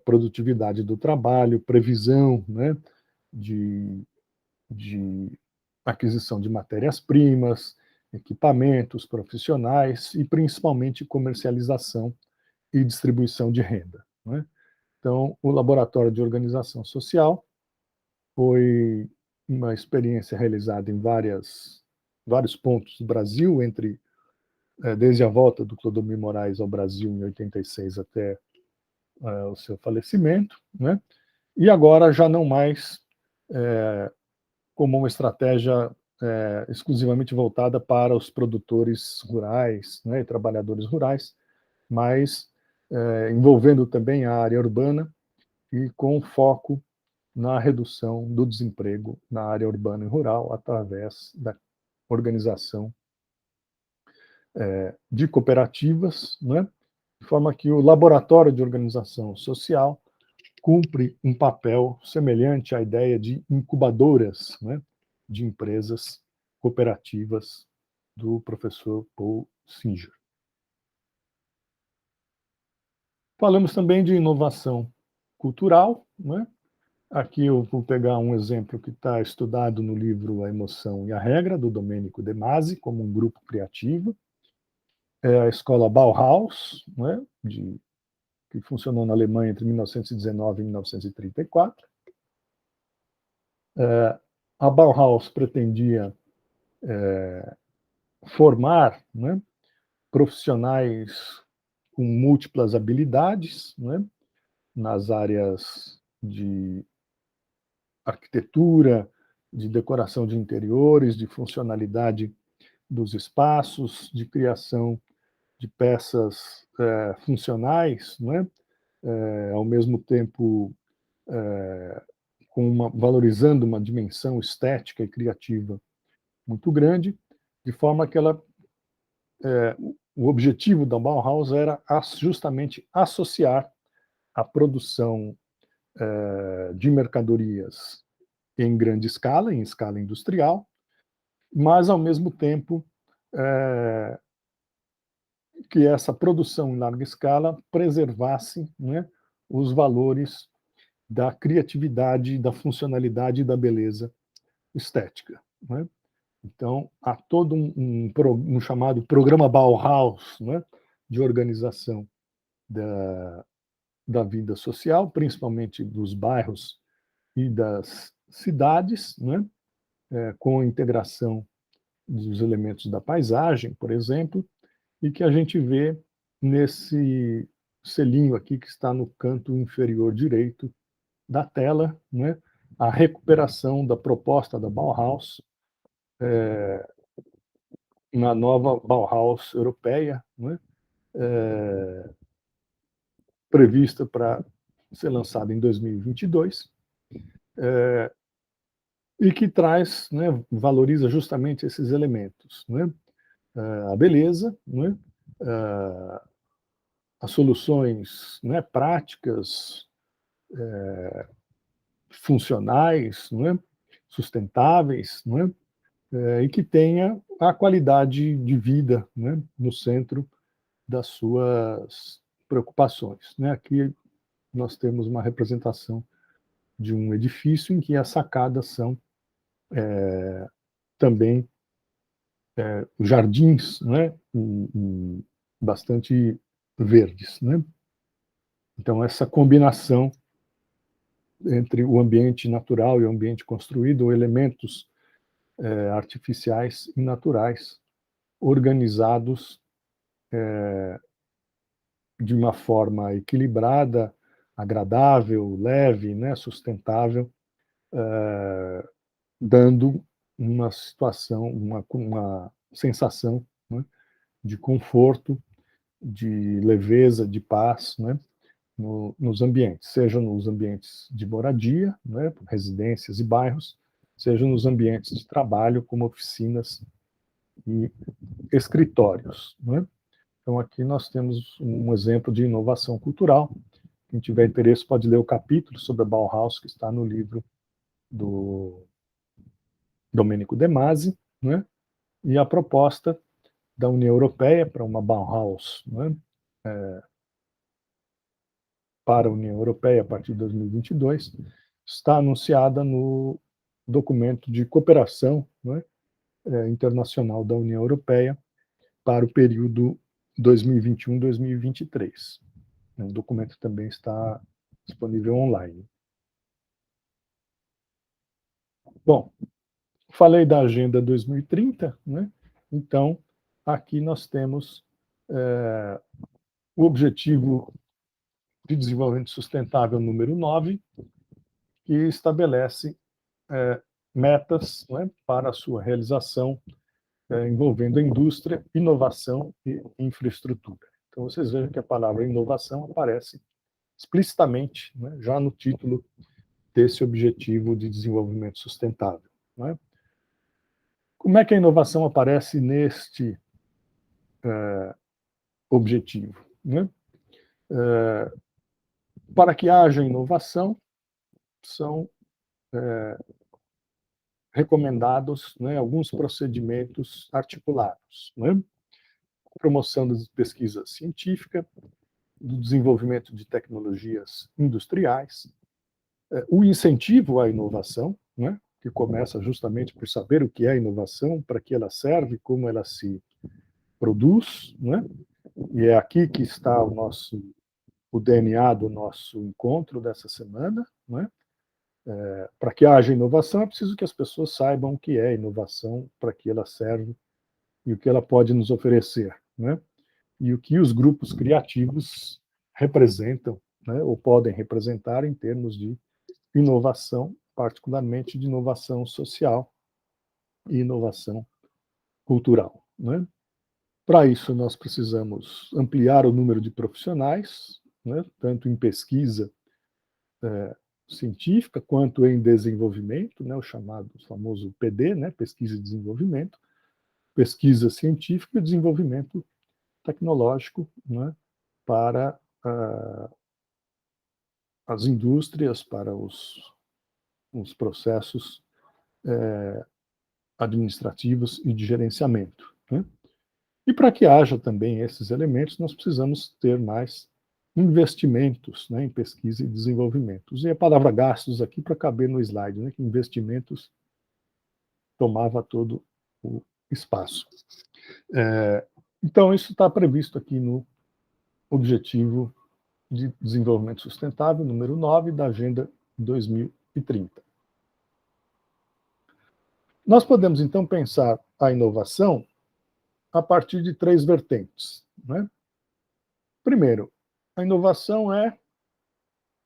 produtividade do trabalho, previsão, né, de aquisição de matérias-primas, equipamentos, profissionais e, principalmente, comercialização e distribuição de renda, né? Então, o Laboratório de Organização Social foi uma experiência realizada em vários pontos do Brasil, desde a volta do Clodomir Moraes ao Brasil em 86 até o seu falecimento, né? E agora já não mais como uma estratégia exclusivamente voltada para os produtores rurais, né, e trabalhadores rurais, mas envolvendo também a área urbana e com foco na redução do desemprego na área urbana e rural através da organização de cooperativas, né, de forma que o Laboratório de Organização Social cumpre um papel semelhante à ideia de incubadoras, né, de empresas cooperativas do professor Paul Singer. Falamos também de inovação cultural, né? Aqui eu vou pegar um exemplo que está estudado no livro A Emoção e a Regra, do Domenico De Masi, como um grupo criativo. É a escola Bauhaus, né, que funcionou na Alemanha entre 1919 e 1934. A Bauhaus pretendia formar, né, profissionais com múltiplas habilidades, né, nas áreas de arquitetura, de decoração de interiores, de funcionalidade dos espaços, de criação de peças funcionais, né, ao mesmo tempo valorizando uma dimensão estética e criativa muito grande, de forma que o objetivo da Bauhaus era justamente associar a produção de mercadorias em grande escala, em escala industrial, mas, ao mesmo tempo, que essa produção em larga escala preservasse, né, os valores da criatividade, da funcionalidade e da beleza estética, né? Então, há todo um chamado programa Bauhaus, né, de organização da vida social, principalmente dos bairros e das cidades, né, com a integração dos elementos da paisagem, por exemplo, e que a gente vê nesse selinho aqui que está no canto inferior direito da tela, né, a recuperação da proposta da Bauhaus na nova Bauhaus europeia, né, prevista para ser lançada em 2022, e que traz, né, valoriza justamente esses elementos, né, a beleza, né, as soluções, né, práticas, funcionais, né, sustentáveis, né, e que tenha a qualidade de vida, né, no centro das suas preocupações, né? Aqui nós temos uma representação de um edifício em que as sacadas são também jardins, né, e bastante verdes, né? Então, essa combinação entre o ambiente natural e o ambiente construído, ou elementos artificiais e naturais, organizados de uma forma equilibrada, agradável, leve, né, sustentável, dando uma situação, uma sensação, né, de conforto, de leveza, de paz, né, nos ambientes, seja nos ambientes de moradia, né, residências e bairros, seja nos ambientes de trabalho, como oficinas e escritórios, né? Então, aqui nós temos um exemplo de inovação cultural. Quem tiver interesse pode ler o capítulo sobre a Bauhaus, que está no livro do Domenico De Masi, né? E a proposta da União Europeia para uma Bauhaus, né? Para a União Europeia a partir de 2022, está anunciada no documento de cooperação, né, internacional da União Europeia para o período 2021-2023. O documento também está disponível online. Bom, falei da Agenda 2030, né? Então, aqui nós temos o Objetivo de Desenvolvimento Sustentável número 9, que estabelece metas, né, para a sua realização, envolvendo a indústria, inovação e infraestrutura. Então, vocês vejam que a palavra inovação aparece explicitamente, né, já no título desse Objetivo de Desenvolvimento Sustentável, né? Como é que a inovação aparece neste objetivo, né? Para que haja inovação, são recomendados, né, alguns procedimentos articulados, né? Promoção da pesquisa científica, do desenvolvimento de tecnologias industriais, o incentivo à inovação, né, que começa justamente por saber o que é inovação, para que ela serve, como ela se produz, né? E é aqui que está o DNA do nosso encontro dessa semana, né? Para que haja inovação, é preciso que as pessoas saibam o que é inovação, para que ela serve e o que ela pode nos oferecer, né? E o que os grupos criativos representam, né, ou podem representar em termos de inovação, particularmente de inovação social e inovação cultural, né? Para isso, nós precisamos ampliar o número de profissionais, né, tanto em pesquisa científica quanto em desenvolvimento, né, o famoso PD, né, pesquisa e desenvolvimento, pesquisa científica e desenvolvimento tecnológico, né, para as indústrias, para os processos administrativos e de gerenciamento, né? E para que haja também esses elementos, nós precisamos ter mais investimentos, né, em pesquisa e desenvolvimento. Usei a palavra gastos aqui para caber no slide, né, que investimentos tomava todo o espaço. Então, isso está previsto aqui no Objetivo de Desenvolvimento Sustentável, número 9, da Agenda 2030. Nós podemos, então, pensar a inovação a partir de 3 vertentes, né? Primeiro, a inovação é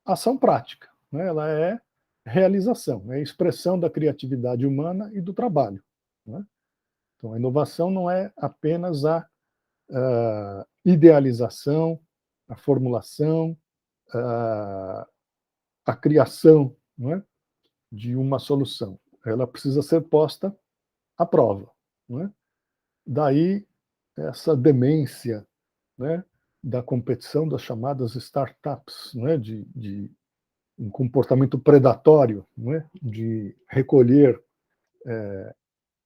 ação prática, né? Ela é realização, é expressão da criatividade humana e do trabalho, né? Então, a inovação não é apenas a idealização, a formulação, a criação, não é, de uma solução. Ela precisa ser posta à prova, não é? Daí essa demência, né, da competição das chamadas startups, né, de um comportamento predatório, né, de recolher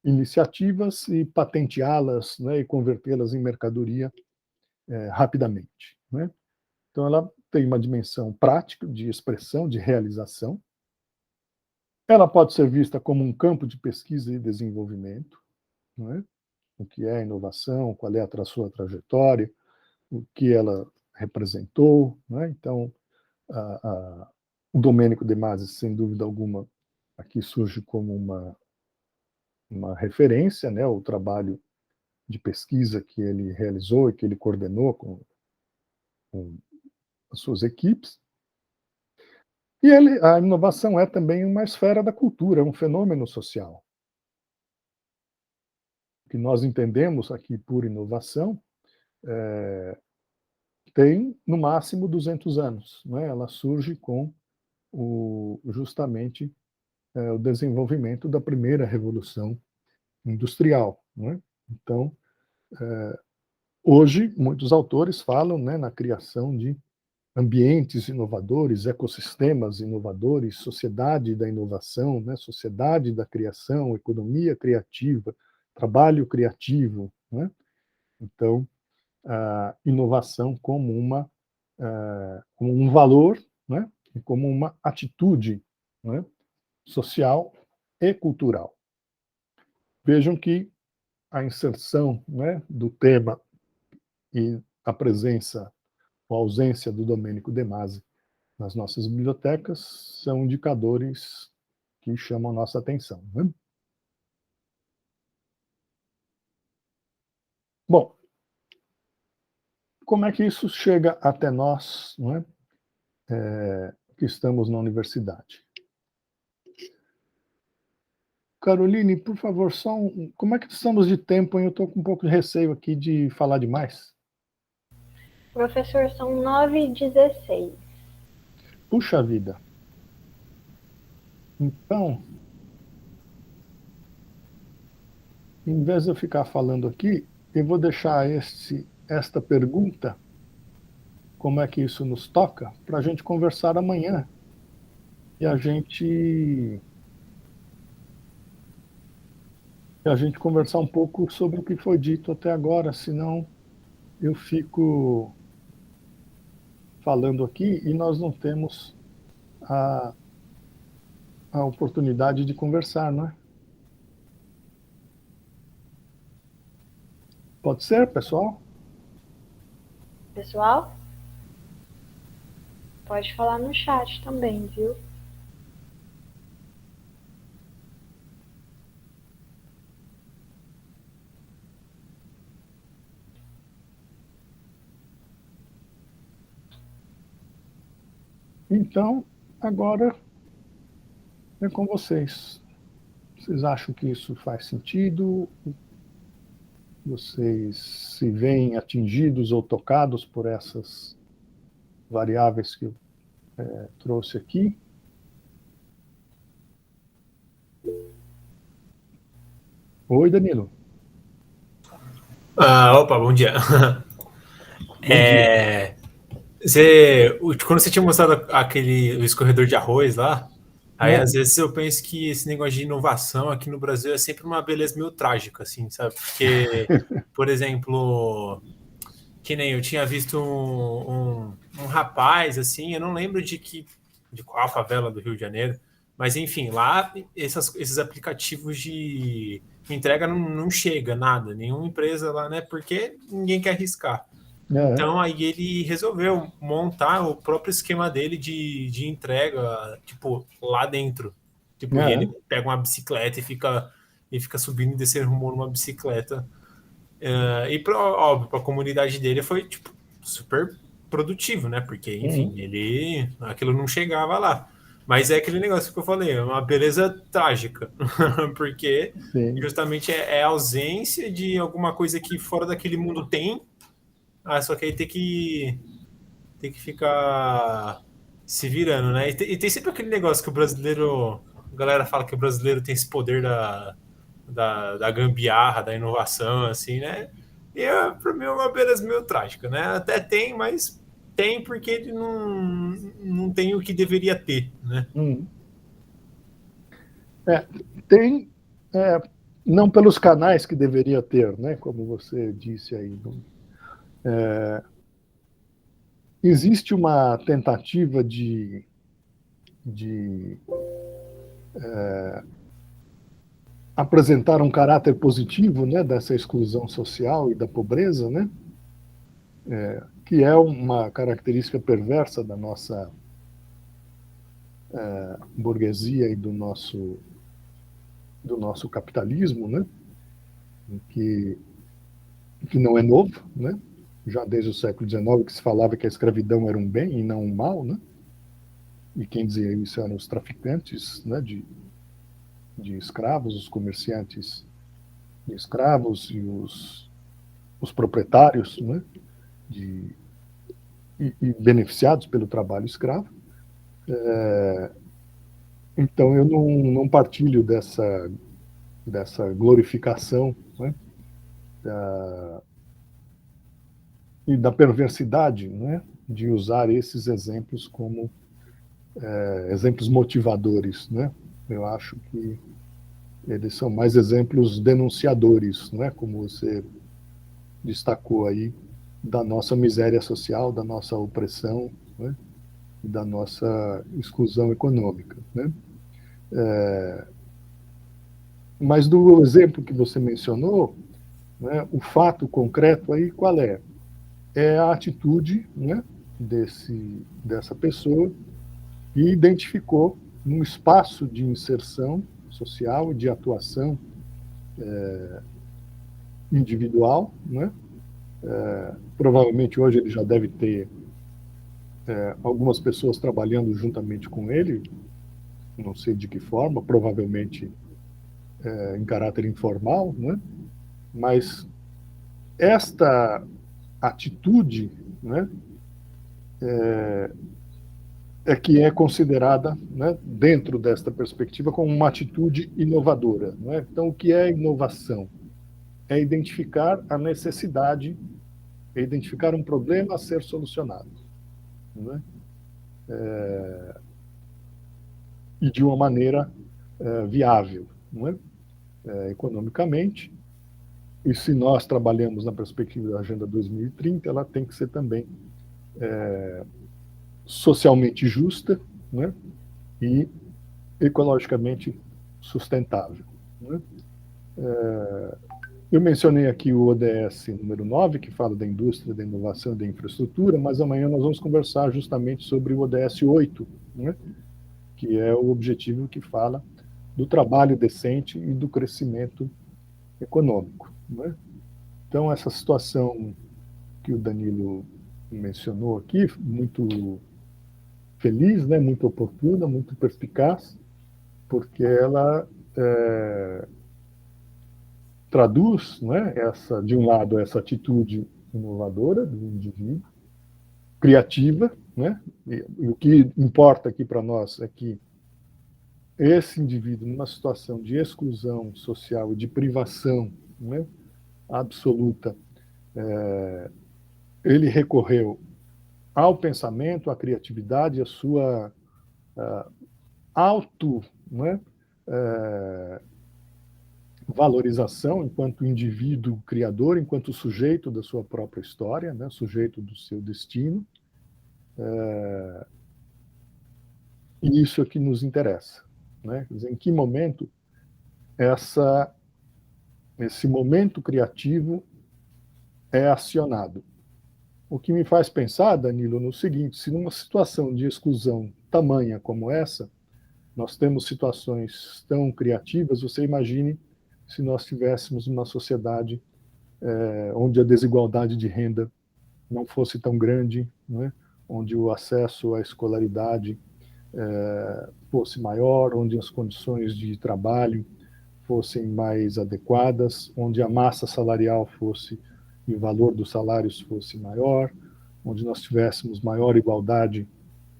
iniciativas e patenteá-las, né, e convertê-las em mercadoria rapidamente, né? Então, ela tem uma dimensão prática, de expressão, de realização. Ela pode ser vista como um campo de pesquisa e desenvolvimento, não é? O que é inovação, qual é a sua trajetória, o que ela representou, não é? Então, o Domenico De Masi, sem dúvida alguma, aqui surge como uma referência, né, o trabalho de pesquisa que ele realizou e que ele coordenou com as suas equipes. E a inovação é também uma esfera da cultura, é um fenômeno social. O que nós entendemos aqui por inovação tem, no máximo, 200 anos. Né? Ela surge com justamente o desenvolvimento da primeira revolução industrial. Né? Então, hoje, muitos autores falam, né, na criação de ambientes inovadores, ecossistemas inovadores, sociedade da inovação, né, sociedade da criação, economia criativa, trabalho criativo. Né? Então, a inovação como como um valor, né, e como uma atitude, né, social e cultural. Vejam que a inserção, né, do tema e a presença ou ausência do Domênico De Masi nas nossas bibliotecas são indicadores que chamam a nossa atenção. Né? Bom, como é que isso chega até nós, não é? Que estamos na universidade? Caroline, por favor, como é que estamos de tempo? Hein? Eu estou com um pouco de receio aqui de falar demais. Professor, são 9h16. Puxa vida. Então, em vez de eu ficar falando aqui, eu vou deixar esta pergunta, como é que isso nos toca, para a gente conversar amanhã. E a gente conversar um pouco sobre o que foi dito até agora, senão eu fico falando aqui e nós não temos a, a oportunidade de conversar, não é? Pode ser, pessoal? Pessoal, pode falar no chat também, viu? Então, agora é com vocês. Vocês acham que isso faz sentido? Vocês se veem atingidos ou tocados por essas variáveis que eu trouxe aqui? Oi, Danilo. Opa, bom dia. Bom dia. Quando você tinha mostrado o escorredor de arroz lá, aí Não. às vezes eu penso que esse negócio de inovação aqui no Brasil é sempre uma beleza meio trágica, assim, sabe? Porque, por exemplo, que nem eu tinha visto um rapaz, assim, eu não lembro de qual favela do Rio de Janeiro, mas enfim, lá esses aplicativos de entrega não chega nada, nenhuma empresa lá, né? Porque ninguém quer arriscar. Então aí ele resolveu montar o próprio esquema dele de entrega, tipo, lá dentro. Tipo, e ele pega uma bicicleta e fica subindo e descendo rumo numa bicicleta. Óbvio, para a comunidade dele foi tipo, super produtivo, né? Porque, enfim, aquilo não chegava lá. Mas é aquele negócio que eu falei, é uma beleza trágica. Porque Sim. justamente é a ausência de alguma coisa que fora daquele mundo tem. Só que aí tem que ficar se virando, né? E tem sempre aquele negócio que o brasileiro. A galera fala que o brasileiro tem esse poder da gambiarra, da inovação, assim, né? E pra mim é uma beleza meio trágica, né? Até tem, mas tem porque ele não tem o que deveria ter, né? Tem, não pelos canais que deveria ter, né? Como você disse aí. Existe uma tentativa de apresentar um caráter positivo, né, dessa exclusão social e da pobreza, né? Que é uma característica perversa da nossa burguesia e do nosso do nosso capitalismo, né? que não é novo, né? Já desde o século XIX, que se falava que a escravidão era um bem e não um mal, né? E quem dizia isso eram os traficantes, né, de escravos, os comerciantes de escravos e os proprietários, né, de, e beneficiados pelo trabalho escravo. Então, eu não partilho dessa glorificação, né, e da perversidade, né, de usar esses exemplos como exemplos motivadores, né? Eu acho que eles são mais exemplos denunciadores, né? Como você destacou aí, da nossa miséria social, da nossa opressão, né? E da nossa exclusão econômica, né? Mas do exemplo que você mencionou, né, o fato concreto aí qual é? É a atitude, né, dessa pessoa que identificou um espaço de inserção social e de atuação individual, né? Provavelmente hoje ele já deve ter algumas pessoas trabalhando juntamente com ele, não sei de que forma, provavelmente em caráter informal, né? Mas esta atitude, né, é que é considerada, né, dentro desta perspectiva, como uma atitude inovadora. Né? Então, o que é inovação? É identificar a necessidade, é identificar um problema a ser solucionado. Né? E de uma maneira viável, não é? Economicamente. E se nós trabalhamos na perspectiva da Agenda 2030, ela tem que ser também socialmente justa, né? E ecologicamente sustentável. Né? Eu mencionei aqui o ODS número 9, que fala da indústria, da inovação e da infraestrutura, mas amanhã nós vamos conversar justamente sobre o ODS 8, né? Que é o objetivo que fala do trabalho decente e do crescimento econômico. Né? Então, essa situação que o Danilo mencionou aqui, muito feliz, né? Muito oportuna, muito perspicaz, porque ela traduz, né, de um lado, essa atitude inovadora do indivíduo, criativa, né, e o que importa aqui para nós é que esse indivíduo, numa situação de exclusão social e de privação, né, absoluta, ele recorreu ao pensamento, à criatividade, à sua auto, né, valorização enquanto indivíduo criador, enquanto sujeito da sua própria história, né, sujeito do seu destino. E isso é que nos interessa. Né? Quer dizer, em que momento esse momento criativo é acionado? O que me faz pensar, Danilo, no seguinte: se numa situação de exclusão tamanha como essa, nós temos situações tão criativas, você imagine se nós tivéssemos uma sociedade onde a desigualdade de renda não fosse tão grande, né? Onde o acesso à escolaridade fosse maior, onde as condições de trabalho fossem mais adequadas, onde a massa salarial fosse e o valor dos salários fosse maior, onde nós tivéssemos maior igualdade,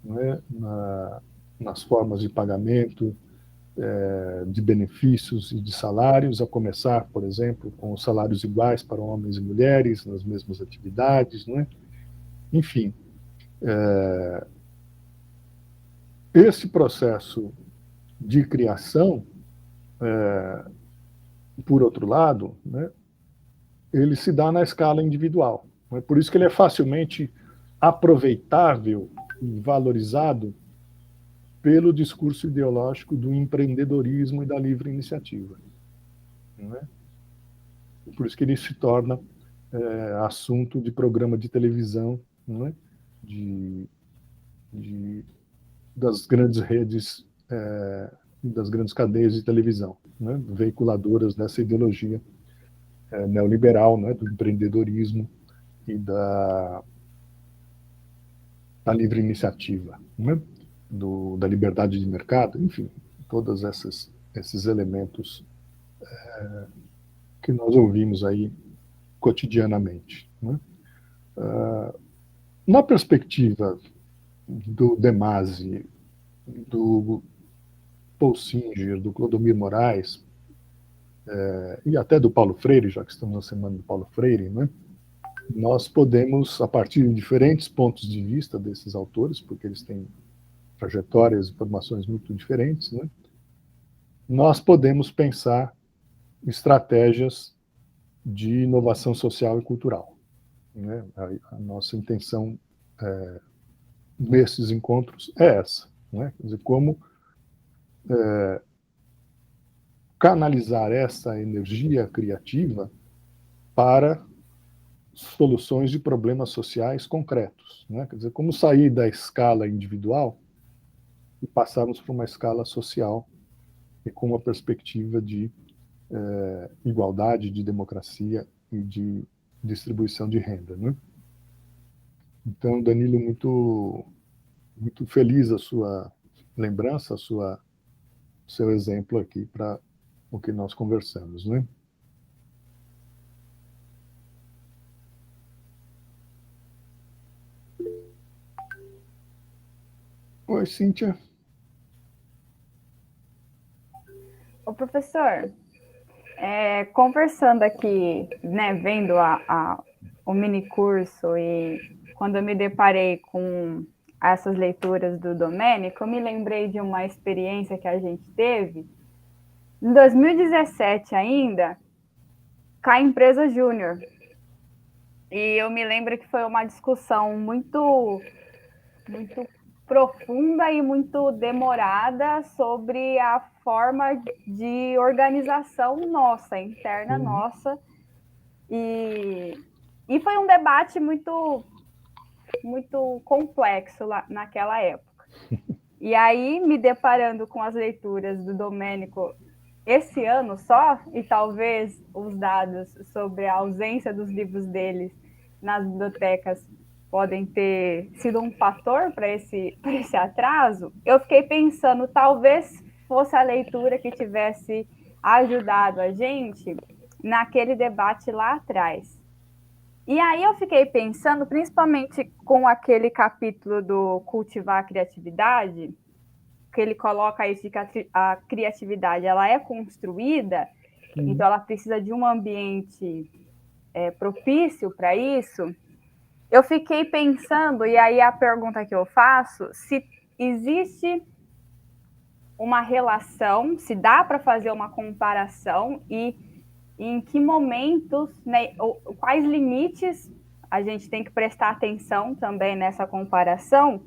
né, nas formas de pagamento, de benefícios e de salários, a começar, por exemplo, com os salários iguais para homens e mulheres nas mesmas atividades, né? Enfim, esse processo de criação, por outro lado, né, ele se dá na escala individual. Né? Por isso que ele é facilmente aproveitável e valorizado pelo discurso ideológico do empreendedorismo e da livre iniciativa. Né? Por isso que ele se torna assunto de programa de televisão, né? das grandes redes das grandes cadeias de televisão, né, veiculadoras dessa ideologia neoliberal, né, do empreendedorismo e da livre iniciativa, né, da liberdade de mercado, enfim, todos esses elementos que nós ouvimos aí cotidianamente. Né. Na perspectiva do Demasi, do Paul Singer, do Clodomir Moraes, e até do Paulo Freire, já que estamos na semana do Paulo Freire, né, nós podemos, a partir de diferentes pontos de vista desses autores, porque eles têm trajetórias e formações muito diferentes, né, nós podemos pensar estratégias de inovação social e cultural. Né? A nossa intenção nesses encontros é essa, né? Quer dizer, como canalizar essa energia criativa para soluções de problemas sociais concretos, né? Quer dizer, como sair da escala individual e passarmos para uma escala social e com uma perspectiva de igualdade, de democracia e de distribuição de renda, né? Então, Danilo, muito feliz a sua lembrança, seu exemplo aqui para o que nós conversamos, né? Oi, Cíntia. Ô, professor, conversando aqui, né, vendo o minicurso e quando eu me deparei com essas leituras do Domênico, eu me lembrei de uma experiência que a gente teve em 2017 ainda, com a empresa Júnior. E eu me lembro que foi uma discussão muito profunda e muito demorada sobre a forma de organização nossa, interna nossa. E foi um debate muito complexo lá naquela época. E aí, me deparando com as leituras do Domênico esse ano só, e talvez os dados sobre a ausência dos livros deles nas bibliotecas podem ter sido um fator para esse atraso, eu fiquei pensando, talvez fosse a leitura que tivesse ajudado a gente naquele debate lá atrás. E aí eu fiquei pensando, principalmente com aquele capítulo do Cultivar a Criatividade, que ele coloca isso de que a criatividade ela é construída, então ela precisa de um ambiente propício para isso. Eu fiquei pensando, e aí a pergunta que eu faço, se existe uma relação, se dá para fazer uma comparação e em que momentos, né, quais limites a gente tem que prestar atenção também nessa comparação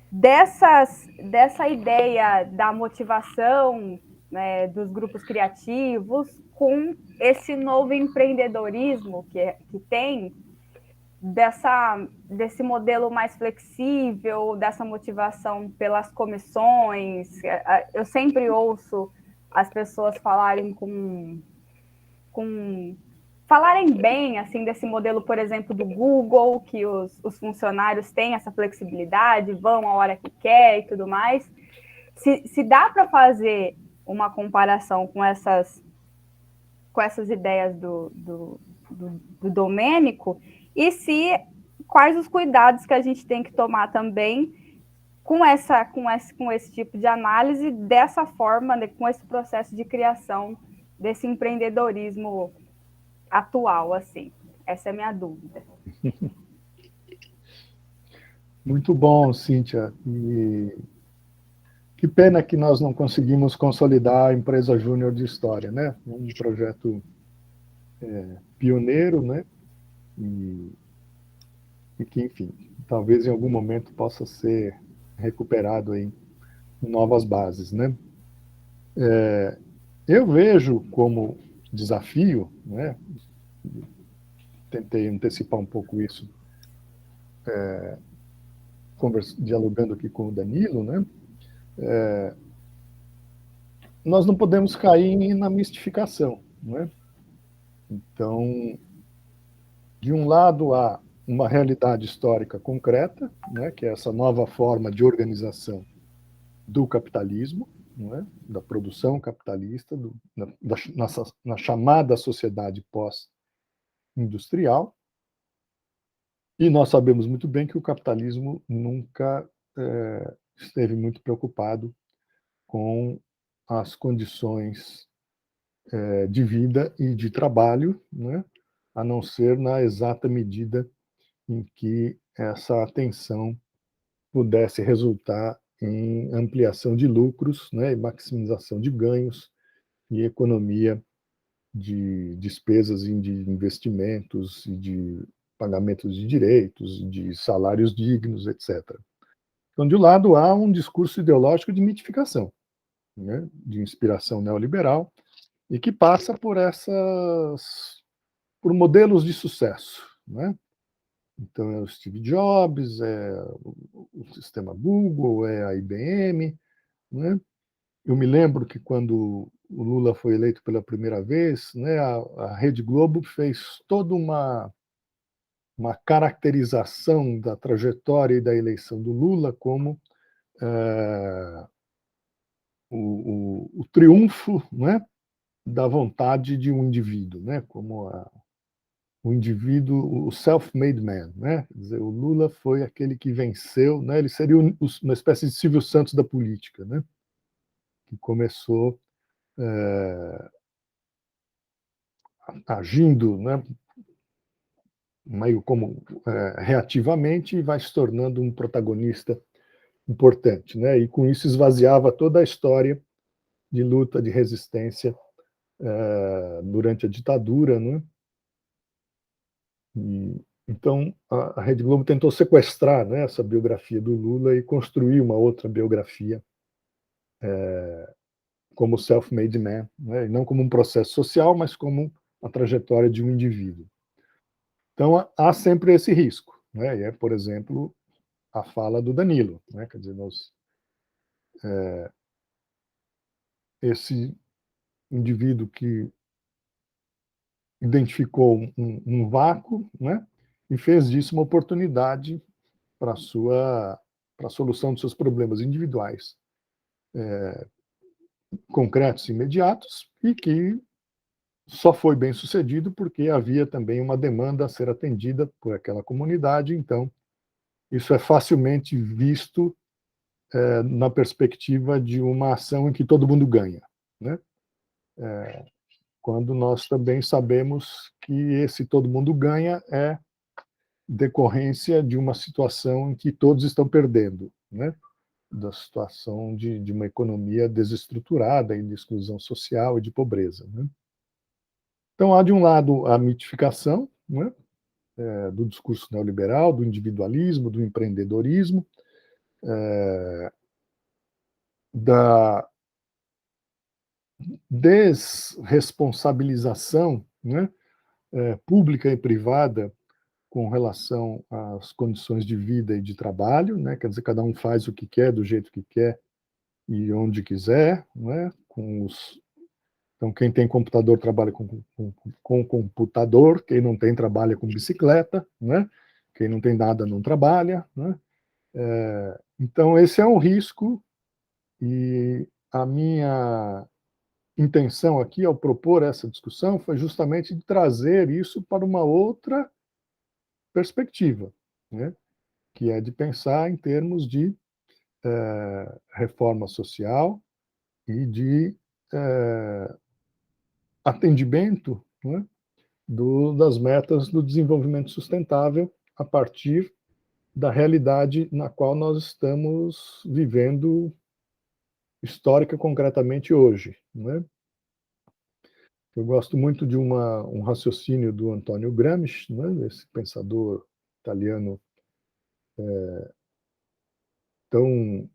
dessa ideia da motivação, né, dos grupos criativos com esse novo empreendedorismo que tem, desse modelo mais flexível, dessa motivação pelas comissões. Eu sempre ouço as pessoas falarem falarem bem assim desse modelo, por exemplo, do Google, que os funcionários têm essa flexibilidade, vão a hora que quer e tudo mais. Se dá para fazer uma comparação com essas ideias do Domênico, e quais os cuidados que a gente tem que tomar também com esse tipo de análise, dessa forma, né, com esse processo de criação desse empreendedorismo atual, assim. Essa é a minha dúvida. Muito bom, Cíntia. E que pena que nós não conseguimos consolidar a empresa Júnior de História, né? Um projeto pioneiro, né? E que, enfim, talvez em algum momento possa ser recuperado aí em novas bases, né? Eu vejo como desafio, né? Tentei antecipar um pouco isso, dialogando aqui com o Danilo, né? nós não podemos cair na mistificação, né? Então, de um lado, há uma realidade histórica concreta, né, que é essa nova forma de organização do capitalismo, né, da produção capitalista, na chamada sociedade pós-industrial. E nós sabemos muito bem que o capitalismo nunca esteve muito preocupado com as condições de vida e de trabalho, né, a não ser na exata medida em que essa atenção pudesse resultar em ampliação de lucros, né, e maximização de ganhos e economia de despesas e de investimentos e de pagamentos de direitos, de salários dignos, etc. Então, de um lado, há um discurso ideológico de mitificação, né, de inspiração neoliberal, e que passa por modelos de sucesso, né? Então, é o Steve Jobs, é o sistema Google, é a IBM, né? Eu me lembro que quando o Lula foi eleito pela primeira vez, né, a Rede Globo fez toda uma caracterização da trajetória e da eleição do Lula como o triunfo, né, da vontade de um indivíduo, né, como o indivíduo, o self-made man, né? Quer dizer, o Lula foi aquele que venceu, né? Ele seria uma espécie de Silvio Santos da política, né? Que começou agindo, né, meio como reativamente, e vai se tornando um protagonista importante, né? E com isso esvaziava toda a história de luta, de resistência durante a ditadura, né? E, então a Rede Globo tentou sequestrar, né, essa biografia do Lula e construir uma outra biografia como self-made man, né? E não como um processo social, mas como a trajetória de um indivíduo. Então há sempre esse risco, né? E é, por exemplo, a fala do Danilo, né? Quer dizer, esse indivíduo que identificou um vácuo, né? E fez disso uma oportunidade para a solução dos seus problemas individuais, concretos e imediatos, e que só foi bem sucedido porque havia também uma demanda a ser atendida por aquela comunidade. Então, isso é facilmente visto na perspectiva de uma ação em que todo mundo ganha, né? Quando nós também sabemos que esse todo mundo ganha é decorrência de uma situação em que todos estão perdendo, né? Da situação de uma economia desestruturada e de exclusão social e de pobreza, né? Então, há de um lado a mitificação, né, do discurso neoliberal, do individualismo, do empreendedorismo, da desresponsabilização, né, pública e privada com relação às condições de vida e de trabalho, né, quer dizer, cada um faz o que quer, do jeito que quer e onde quiser, né, então, quem tem computador trabalha com computador, quem não tem trabalha com bicicleta, né? Quem não tem nada não trabalha, né? Então, esse é um risco, e a minha intenção aqui, ao propor essa discussão, foi justamente de trazer isso para uma outra perspectiva, né? Que é de pensar em termos de reforma social e de atendimento, né, das metas do desenvolvimento sustentável a partir da realidade na qual nós estamos vivendo histórica concretamente hoje, né? Eu gosto muito de um raciocínio do Antonio Gramsci, né, esse pensador italiano tão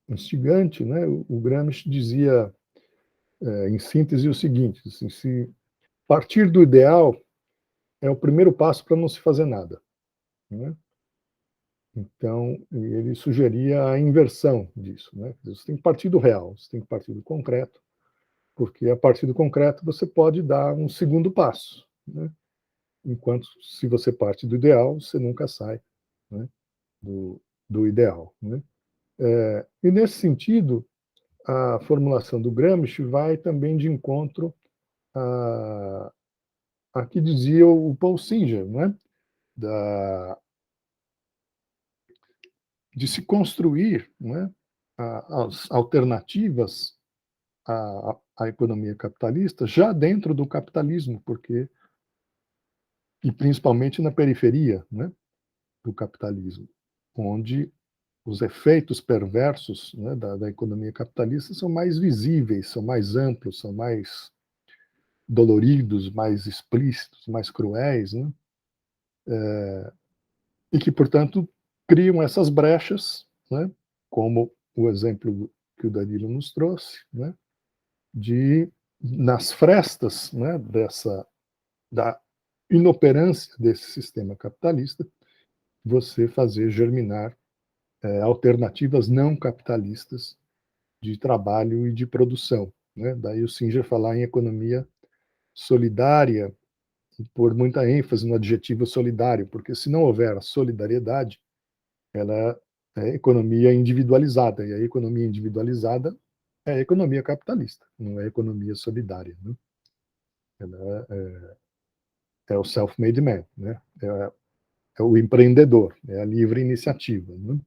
instigante, né? O Gramsci dizia, em síntese, o seguinte: assim, se partir do ideal é o primeiro passo para não se fazer nada, né? Então, ele sugeria a inversão disso, né? Você tem que partir do real, você tem que partir do concreto, porque a partir do concreto você pode dar um segundo passo, né? Enquanto, se você parte do ideal, você nunca sai, né, do ideal, né? E, nesse sentido, a formulação do Gramsci vai também de encontro a que dizia o Paul Singer, né, de se construir, né, as alternativas à economia capitalista já dentro do capitalismo, e principalmente na periferia, né, do capitalismo, onde os efeitos perversos, né, da economia capitalista são mais visíveis, são mais amplos, são mais doloridos, mais explícitos, mais cruéis, né? E que, portanto, criam essas brechas, né, como o exemplo que o Danilo nos trouxe, né, nas frestas, né, da inoperância desse sistema capitalista, você fazer germinar alternativas não capitalistas de trabalho e de produção, né? Daí o Singer falar em economia solidária, por muita ênfase no adjetivo solidário, porque se não houver solidariedade, ela é economia individualizada, e a economia individualizada é a economia capitalista, não é a economia solidária, né? Ela é o self-made man, né? É o empreendedor, é a livre iniciativa, né?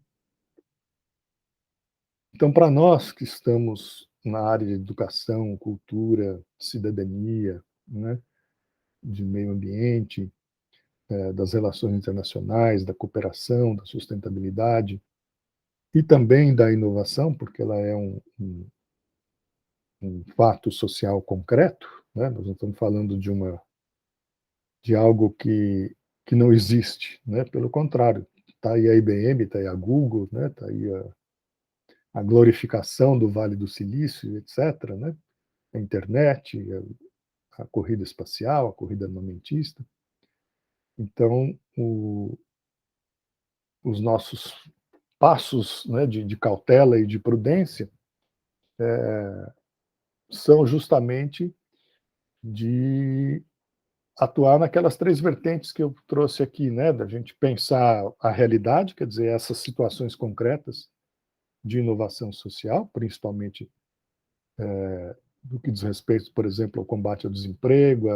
Então, para nós que estamos na área de educação, cultura, cidadania, né, de meio ambiente, das relações internacionais, da cooperação, da sustentabilidade e também da inovação, porque ela é um fato social concreto, né? Nós não estamos falando de algo que não existe, né? Pelo contrário, está aí a IBM, está aí a Google, né? Está aí a glorificação do Vale do Silício, etc., né? A internet, a corrida espacial, a corrida armamentista. Então, os nossos passos, né, de cautela e de prudência são justamente de atuar naquelas três vertentes que eu trouxe aqui, né, da gente pensar a realidade, quer dizer, essas situações concretas de inovação social, principalmente do que diz respeito, por exemplo, ao combate ao desemprego,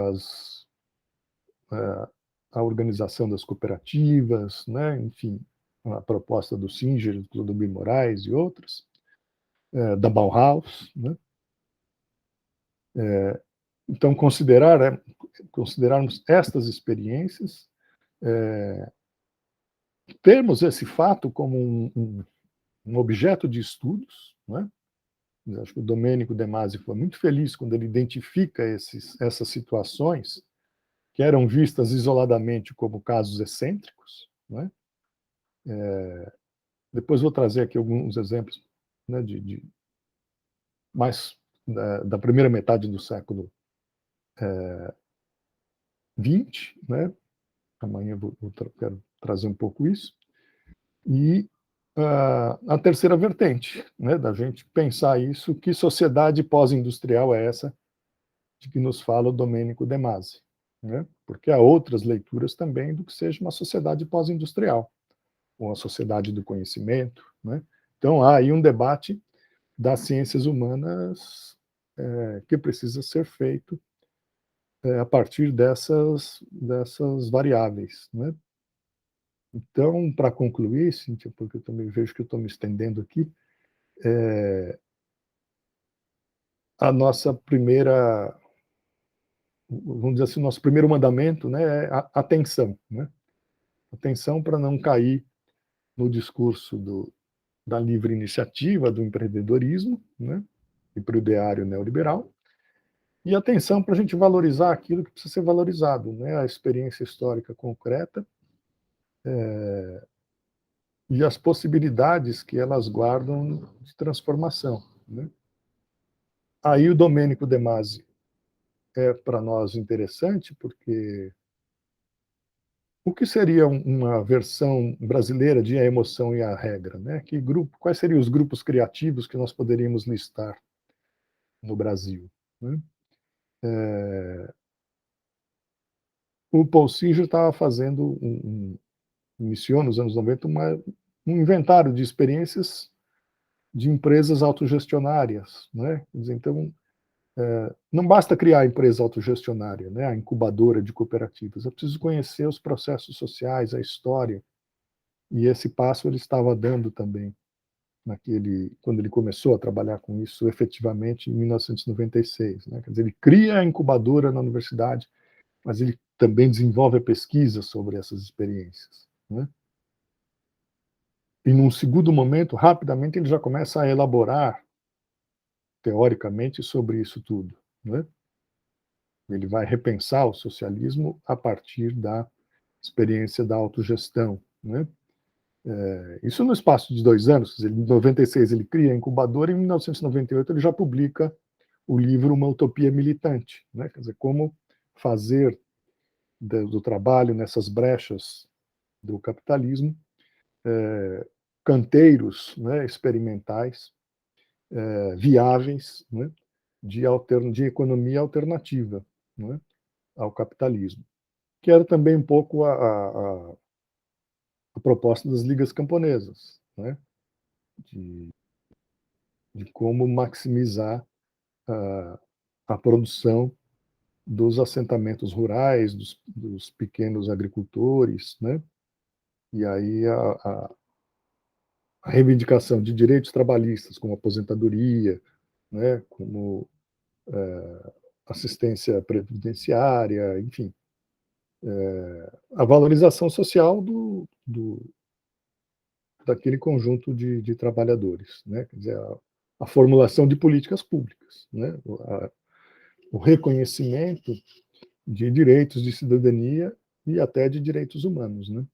à organização das cooperativas, né, enfim, a proposta do Singer, do Clodomir Moraes e outras, da Bauhaus, né? Então, considerarmos estas experiências, termos esse fato como um objeto de estudos, né? Eu acho que o Domênico De Masi foi muito feliz quando ele identifica essas situações que eram vistas isoladamente como casos excêntricos, né? Depois vou trazer aqui alguns exemplos, né, mais da primeira metade do século XX, né? Amanhã quero trazer um pouco isso. E a terceira vertente, né, da gente pensar isso, que sociedade pós-industrial é essa de que nos fala o Domênico De Masi, né? Porque há outras leituras também do que seja uma sociedade pós-industrial, ou uma sociedade do conhecimento, né? Então há aí um debate das ciências humanas que precisa ser feito a partir dessas variáveis, né? Então, para concluir, Cíntia, porque eu também vejo que eu estou me estendendo aqui, a nossa primeira, vamos dizer assim, o nosso primeiro mandamento, né, é a atenção, né? Atenção para não cair no discurso da livre iniciativa, do empreendedorismo, né, e para o ideário neoliberal, e atenção para a gente valorizar aquilo que precisa ser valorizado, né, a experiência histórica concreta e as possibilidades que elas guardam de transformação, né? Aí o Domênico De Masi é para nós interessante, porque o que seria uma versão brasileira de A Emoção e a Regra, né? Quais seriam os grupos criativos que nós poderíamos listar no Brasil? né? O Paul Singer estava fazendo, iniciou nos anos 90, um inventário de experiências de empresas autogestionárias, né? Quer dizer, então, não basta criar a empresa autogestionária, né, a incubadora de cooperativas, é preciso conhecer os processos sociais, a história, e esse passo ele estava dando também quando ele começou a trabalhar com isso efetivamente em 1996, né? Quer dizer, ele cria a incubadora na universidade, mas ele também desenvolve a pesquisa sobre essas experiências, né? E num segundo momento, rapidamente, ele já começa a elaborar teoricamente sobre isso tudo, né? Ele vai repensar o socialismo a partir da experiência da autogestão, né? Isso no espaço de 2 anos. Em 96 ele cria a incubadora e em 1998 ele já publica o livro Uma Utopia Militante, né? Quer dizer, como fazer do trabalho nessas brechas do capitalismo canteiros, né, experimentais, viáveis, né, de economia alternativa, né, ao capitalismo, que era também um pouco a proposta das ligas camponesas, né, de como maximizar a produção dos assentamentos rurais, dos pequenos agricultores, né, e aí a reivindicação de direitos trabalhistas, como aposentadoria, né, como assistência previdenciária, enfim, a valorização social daquele conjunto de trabalhadores, né? Quer dizer, a formulação de políticas públicas, né? O reconhecimento de direitos de cidadania e até de direitos humanos, né?